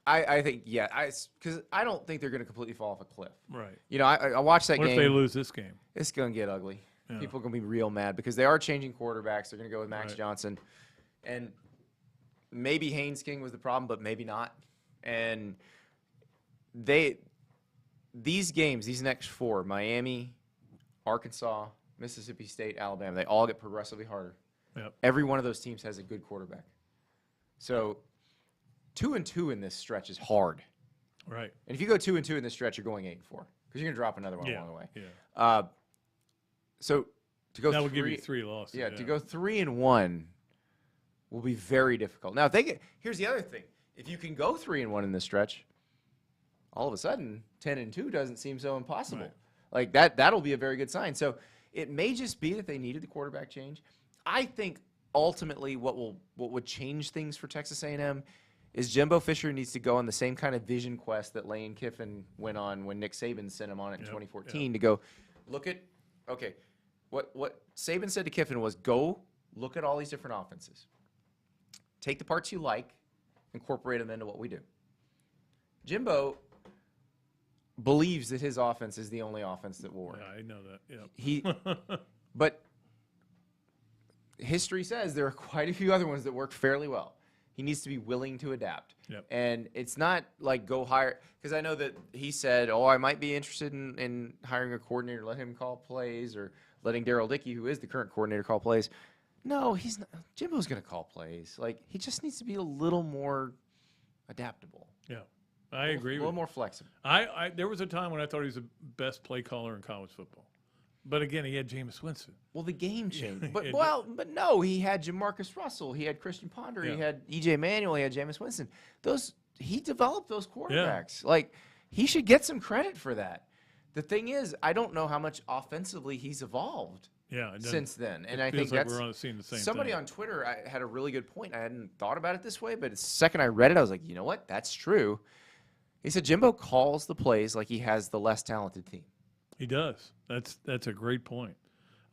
I think because I don't think they're going to completely fall off a cliff. Right. You know, I watched that What game. if they lose this game? It's going to get ugly. Yeah. People are going to be real mad because they are changing quarterbacks. They're going to go with Max Right. Johnson, and maybe Haynes King was the problem, but maybe not. And these games, these next 4, Miami, Arkansas, Mississippi State, Alabama, they all get progressively harder. Yep. Every one of those teams has a good quarterback. So 2-2 in this stretch is hard. Right. And if you go 2-2 in this stretch, you're going 8-4 because you're going to drop another one along the way. Yeah. So to go That would give you 3 losses. Yeah, to go 3-1 will be very difficult. Now, here's the other thing. If you can go 3-1 in this stretch, all of a sudden 10-2 doesn't seem so impossible. Right. Like that'll be a very good sign. So it may just be that they needed the quarterback change. I think ultimately what would change things for Texas A&M is Jimbo Fisher needs to go on the same kind of vision quest that Lane Kiffin went on when Nick Saban sent him on it in 2014 to go look at what Saban said to Kiffin was go look at all these different offenses. Take the parts you like, incorporate them into what we do. Jimbo believes that his offense is the only offense that will work. Yeah, I know that. Yeah. But history says there are quite a few other ones that work fairly well. He needs to be willing to adapt. Yep. And it's not like go hire, because I know that he said, I might be interested in hiring a coordinator, let him call plays, or letting Darryl Dickey, who is the current coordinator, call plays. No, he's not. Jimbo's going to call plays. Like, he just needs to be a little more adaptable. Yeah. I agree A with little you. more flexible. There was a time when I thought he was the best play caller in college football. But again, he had Jameis Winston. Well, the game changed. But it but no, he had Jamarcus Russell, he had Christian Ponder, Yeah. he had E.J. Manuel, he had Jameis Winston. He developed those quarterbacks. Like, he should get some credit for that. The thing is, I don't know how much offensively he's evolved Yeah, it doesn't- since then. And it I feels think like that's we're on seeing the same somebody thing. on Twitter had a really good point. I hadn't thought about it this way, but the second I read it, I was like, you know what? That's true. He said Jimbo calls the plays like he has the less talented team. He does. That's a great point.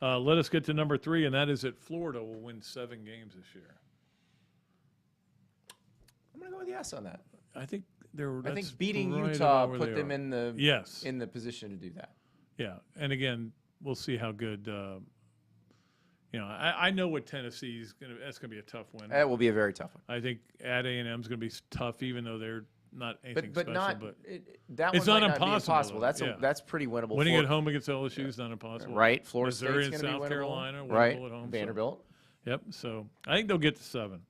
Let us get to number 3, and that is that Florida will win 7 games this year. I'm going to go with yes on that. I think I think beating right Utah about where put they them are. in the Yes. in the position to do that. Yeah, and again, we'll see how good. I know what Tennessee's gonna. That's gonna be a tough win. That will be a very tough one. I think at A&M's gonna be tough, even though they're not anything But special. not but that it's one not might not be impossible, impossible. though. That's pretty winnable. winning for, at home against LSU is not impossible. right? Florida Missouri State's and going to be South winnable. Carolina, winnable right? at home, so- Vanderbilt. Yep. So I think they'll get to 7.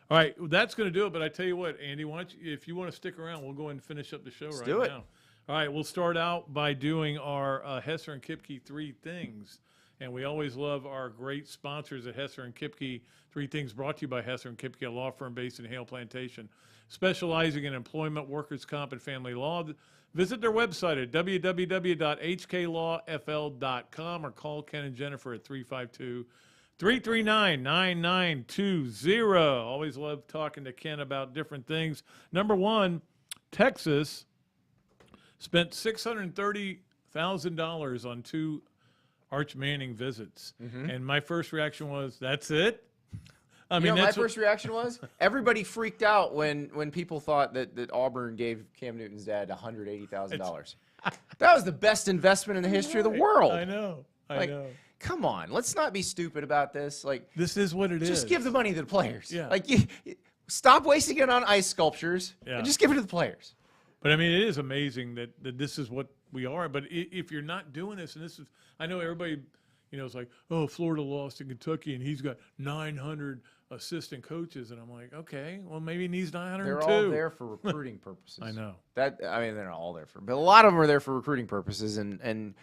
All right, that's going to do it. But I tell you what, Andy, why don't you, if you want to stick around, we'll go ahead and finish up the show right do it. now. All right, we'll start out by doing our Hesser and Kipke 3 things. And we always love our great sponsors at Hesser and Kipke 3 things, brought to you by Hesser and Kipke, a law firm based in Hale Plantation, specializing in employment, workers' comp, and family law. Visit their website at www.hklawfl.com or call Ken and Jennifer at 352-339-9920. Always love talking to Ken about different things. Number 1, Texas spent $630,000 on 2 Arch Manning visits. And my first reaction was, that's it? I mean, My that's first reaction was everybody freaked out when people thought that Auburn gave Cam Newton's dad $180,000. That was the best investment in the history of the world. I know. I Like, know. come on, let's not be stupid about this. Like, This is what it is. just give the money to the players. Yeah. Like, stop wasting it on ice sculptures and just give it to the players. But I mean, it is amazing that this is what we are. But if you're not doing this, and this is, I know everybody, is like, oh, Florida lost to Kentucky, and he's got 900 assistant coaches, and I'm like, okay, well, maybe he needs 902. They're all there for recruiting purposes. I know. They're not all there but a lot of them are there for recruiting purposes, and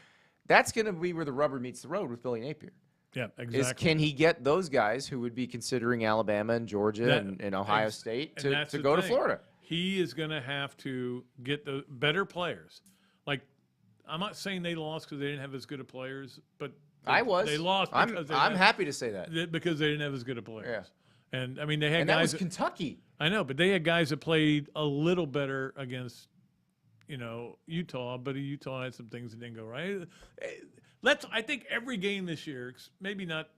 that's going to be where the rubber meets the road with Billy Napier. Yeah, Is exactly. can he get those guys who would be considering Alabama and Georgia and Ohio State and to that's the go to thing. Florida? He is going to have to get the better players. Like, I'm not saying they lost because they didn't have as good of players, but they lost because I'm happy to say that. because they didn't have as good of players. Yeah. And I mean, they had And that guys was Kentucky. I know, but they had guys that played a little better against, Utah, but Utah had some things that didn't go right. I think every game this year, maybe not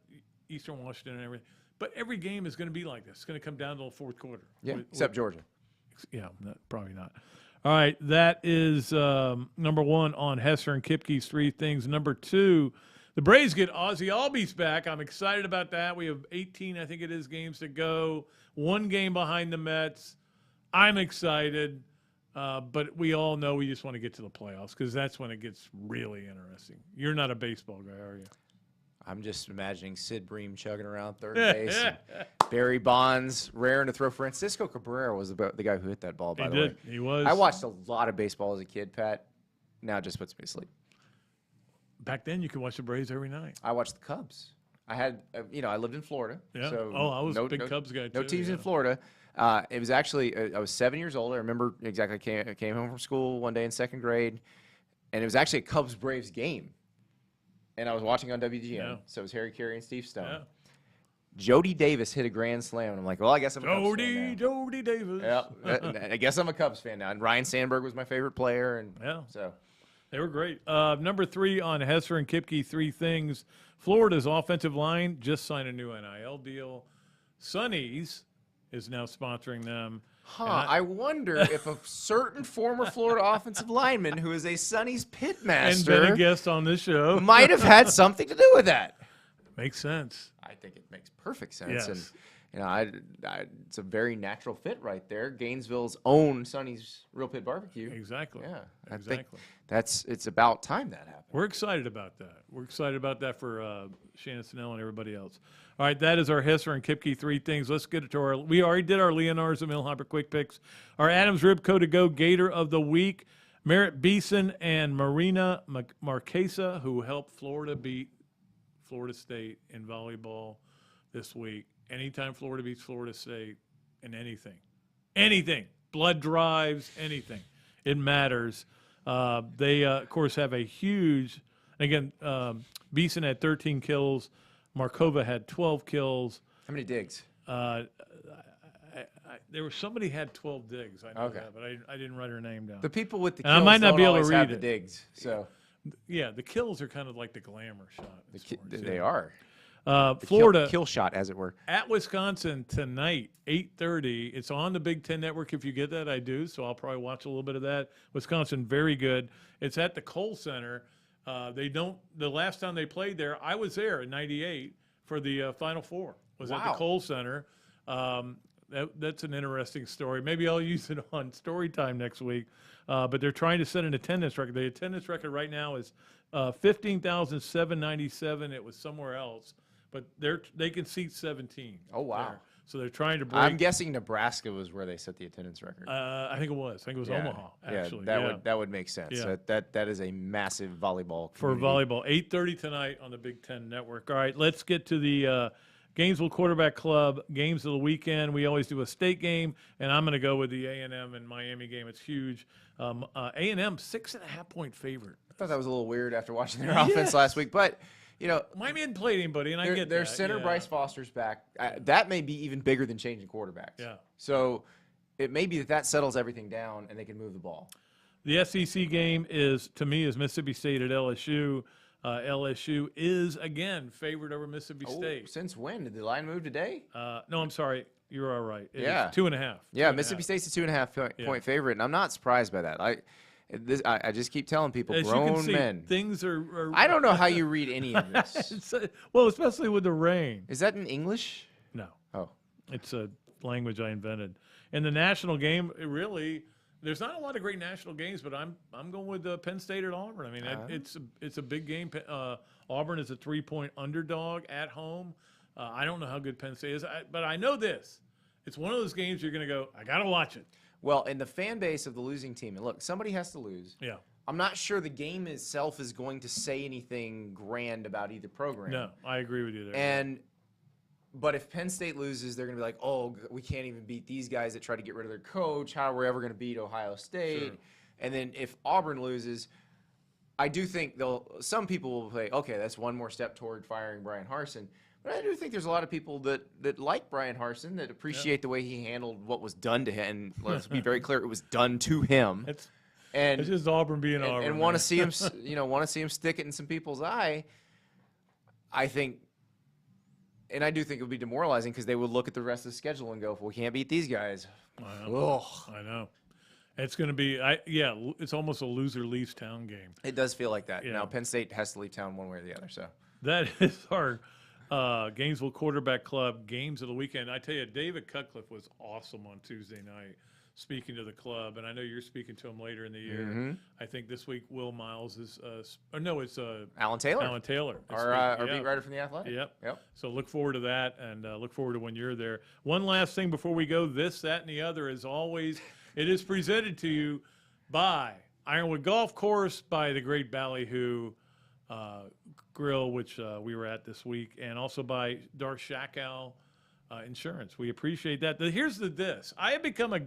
Eastern Washington and everything, but every game is going to be like this. It's going to come down to the fourth quarter. Yeah, except Georgia. Yeah, probably not. All right, that is number 1 on Hesser and Kipke's 3 things. Number 2, the Braves get Ozzie Albies back. I'm excited about that. We have 18, I think it is, games to go. 1 game behind the Mets. I'm excited, but we all know we just want to get to the playoffs because that's when it gets really interesting. You're not a baseball guy, are you? I'm just imagining Sid Bream chugging around third base. And Barry Bonds raring to throw. Francisco Cabrera was the guy who hit that ball, by the way. He was. I watched a lot of baseball as a kid, Pat. Now it just puts me to sleep. Back then, you could watch the Braves every night. I watched the Cubs. I had, I lived in Florida. Yeah. So I was a big Cubs guy, No too, teams in yeah. Florida. It was actually, I was 7 years old. I remember exactly. I came home from school one day in 2nd grade, and it was actually a Cubs-Braves game. And I was watching on WGN. Yeah. So it was Harry Carey and Steve Stone. Yeah. Jody Davis hit a grand slam. And I'm like, well, I guess I'm a Cubs fan now. Jody Davis. Yeah, I guess I'm a Cubs fan now. And Ryan Sandberg was my favorite player. And Yeah. so They were great. Number 3 on Hesser and Kipke 3 things. Florida's offensive line just signed a new NIL deal. Sonny's is now sponsoring them. I wonder if a certain former Florida offensive lineman who is a Sonny's And been a pitmaster guest on this show. might have had something to do with that. Makes sense. I think it makes perfect sense. Yes. And it's a very natural fit right there. Gainesville's own Sonny's Real Pit Barbecue. Exactly. Yeah, I think Exactly. it's about time that happened. We're excited about that. We're excited about that for Shannon Snell and everybody else. All right, that is our Hesser and Kipke 3 things. Let's get it to we already did our Leonardo Millhopper quick picks. Our Adams Ribco to go Gator of the week. Merritt Beeson and Marina Marquesa, who helped Florida beat Florida State in volleyball this week. Anytime Florida beats Florida State in anything, blood drives, anything, it matters. They, of course, have a huge, again, Beeson had 13 kills. Markova had 12 kills. How many digs? There was somebody had 12 digs. I know Okay. that, but I didn't write her name down. The people with the And I kills might not don't be able to always read have it. the digs. So Yeah, the kills are kind of like the glamour shot. in sports, they yeah. are. Florida kill shot, as it were. at Wisconsin tonight, 8:30. It's on the Big Ten Network. If you get that, I do. So I'll probably watch a little bit of that. Wisconsin, very good. It's at the Kohl Center. The last time they played there, I was there in '98 for the Final Four. Was at the Wow. Kohl Center. That's an interesting story. Maybe I'll use it on story time next week. But they're trying to set an attendance record. The attendance record right now is 15,797. It was somewhere else, but they can seat 17. Oh, wow. there. So they're trying to bring. I'm guessing Nebraska was where they set the attendance record. I think it was. I think it was Yeah. Omaha. Actually, yeah, that would make sense. Yeah. That is a massive volleyball for community. volleyball. 8:30 tonight on the Big Ten Network. All right, let's get to the Gainesville Quarterback Club games of the weekend. We always do a state game, and I'm going to go with the A&M and Miami game. It's huge. A&M 6.5-point favorite. I thought that was a little weird after watching their offense last week, but Miami hadn't played anybody, and I get their that. center yeah. Bryce Foster's back. That may be even bigger than changing quarterbacks. Yeah. So it may be that settles everything down and they can move the ball. The SEC game is Mississippi State at LSU. LSU is again favored over Mississippi State. Since when did the line move today? No, I'm sorry, you're all right. It Yeah. is 2.5. Yeah, Mississippi State's a 2.5 point favorite, and I'm not surprised by that. I just keep telling people, As grown you can see, men. things are I don't know how you read any of this. well, especially with the rain. Is that in English? No, Oh, it's a language I invented. In the national game, there's not a lot of great national games, but I'm going with Penn State at Auburn. I mean, it's a big game. Auburn is a 3-point underdog at home. I don't know how good Penn State is, but I know this. It's one of those games you're going to go, I got to watch it. well, in the fan base of the losing team, and look, somebody has to lose. Yeah. I'm not sure the game itself is going to say anything grand about either program. No, I agree with you there. But if Penn State loses, they're going to be like, oh, we can't even beat these guys that try to get rid of their coach. How are we ever going to beat Ohio State? Sure. And then if Auburn loses, I do think some people will say, okay, that's one more step toward firing Brian Harsin. But I do think there's a lot of people that like Brian Harsin, that appreciate the way he handled what was done to him. And let's be very clear, it was done to him. It's And just Auburn being Auburn. and want to see him, want to see him stick it in some people's eye. I think, and I do think it would be demoralizing because they would look at the rest of the schedule and go, "If we can't beat these guys." I know. It's going to be, it's almost a loser leaves town game. It does feel like that. Yeah. Now Penn State has to leave town one way or the other. So That is our Gainesville Quarterback Club games of the weekend. I tell you, David Cutcliffe was awesome on Tuesday night speaking to the club, and I know you're speaking to him later in the year. Mm-hmm. I think this week Will Miles is it's Alan Taylor, Alan Taylor. our beat writer from the Athletic. Yep. So look forward to that, and look forward to when you're there. One last thing before we go, this, that, and the other, as always, it is presented to you by Ironwood Golf Course, by the great Ballyhoo Grill, which we were at this week, and also by Dark Shackal Insurance. We appreciate that. Here's this. I have become a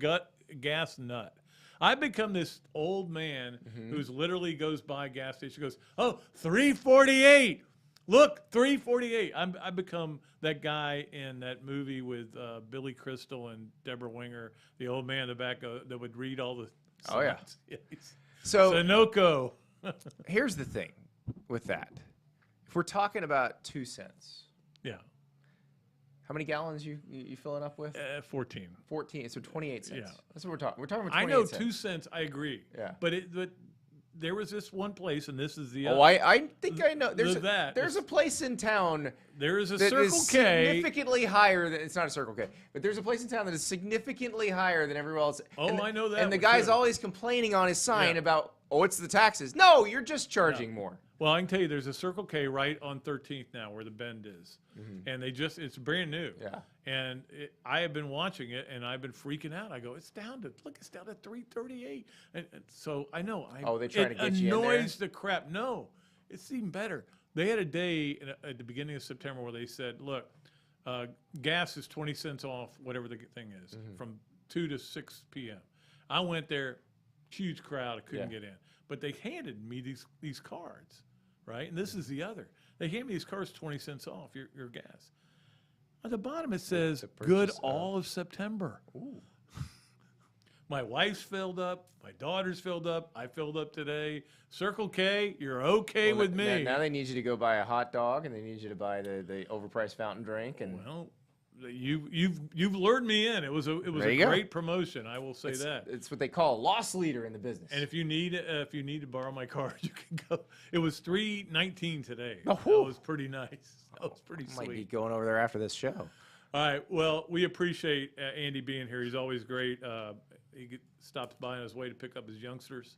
gas nut. I've become this old man who's literally goes by a gas station, goes, oh, 348. Look, 348. I've become that guy in that movie with Billy Crystal and Deborah Winger, the old man in the back that would read all the signs. Oh, yeah. Yes. So Sunoco. here's the thing with that. If we're talking about 2 cents, Yeah. how many gallons you filling up with? 14. 14. So 28 cents. Yeah. That's what we're talking. We're talking about I 28 know cents. 2 cents. I agree. Yeah. But there was this one place, and this is the Oh, I think I know. There's that. there's a place in town there is a that Circle is K. significantly higher than, it's not a Circle K, but there's a place in town that is significantly higher than everywhere else. Oh, and I know that And the for guy's sure. always complaining on his sign Yeah. about, oh, it's the taxes. No, you're just charging more. Well, I can tell you, there's a Circle K right on 13th now, where the bend is, and it's brand new. Yeah. And I have been watching it, and I've been freaking out. I go, it's down to 338, and so I know. Oh, they trying to get you in there? It annoys the crap. No, it's even better. They had a day at the beginning of September where they said, look, gas is 20 cents off whatever the thing is from 2 to 6 p.m. I went there, huge crowd, I couldn't get in, but they handed me these cards. Right, and this is the other. They gave me these cars 20 cents off your gas. At the bottom it says The good purchase of- all of September. Ooh. My wife's filled up. My daughter's filled up. I filled up today. Circle K, you're okay with me. Now they need you to go buy a hot dog, and they need you to buy the overpriced fountain drink. And Well, you've lured me in. It was a There you go. great promotion. I will say that. it's what they call a loss leader in the business. And if you need to borrow my car, you can go. It was $3.19 today. Oh, That whew. was pretty nice. That was pretty might be sweet. going over there after this show. All right. Well, we appreciate Andy being here. He's always great. Stops by on his way to pick up his youngsters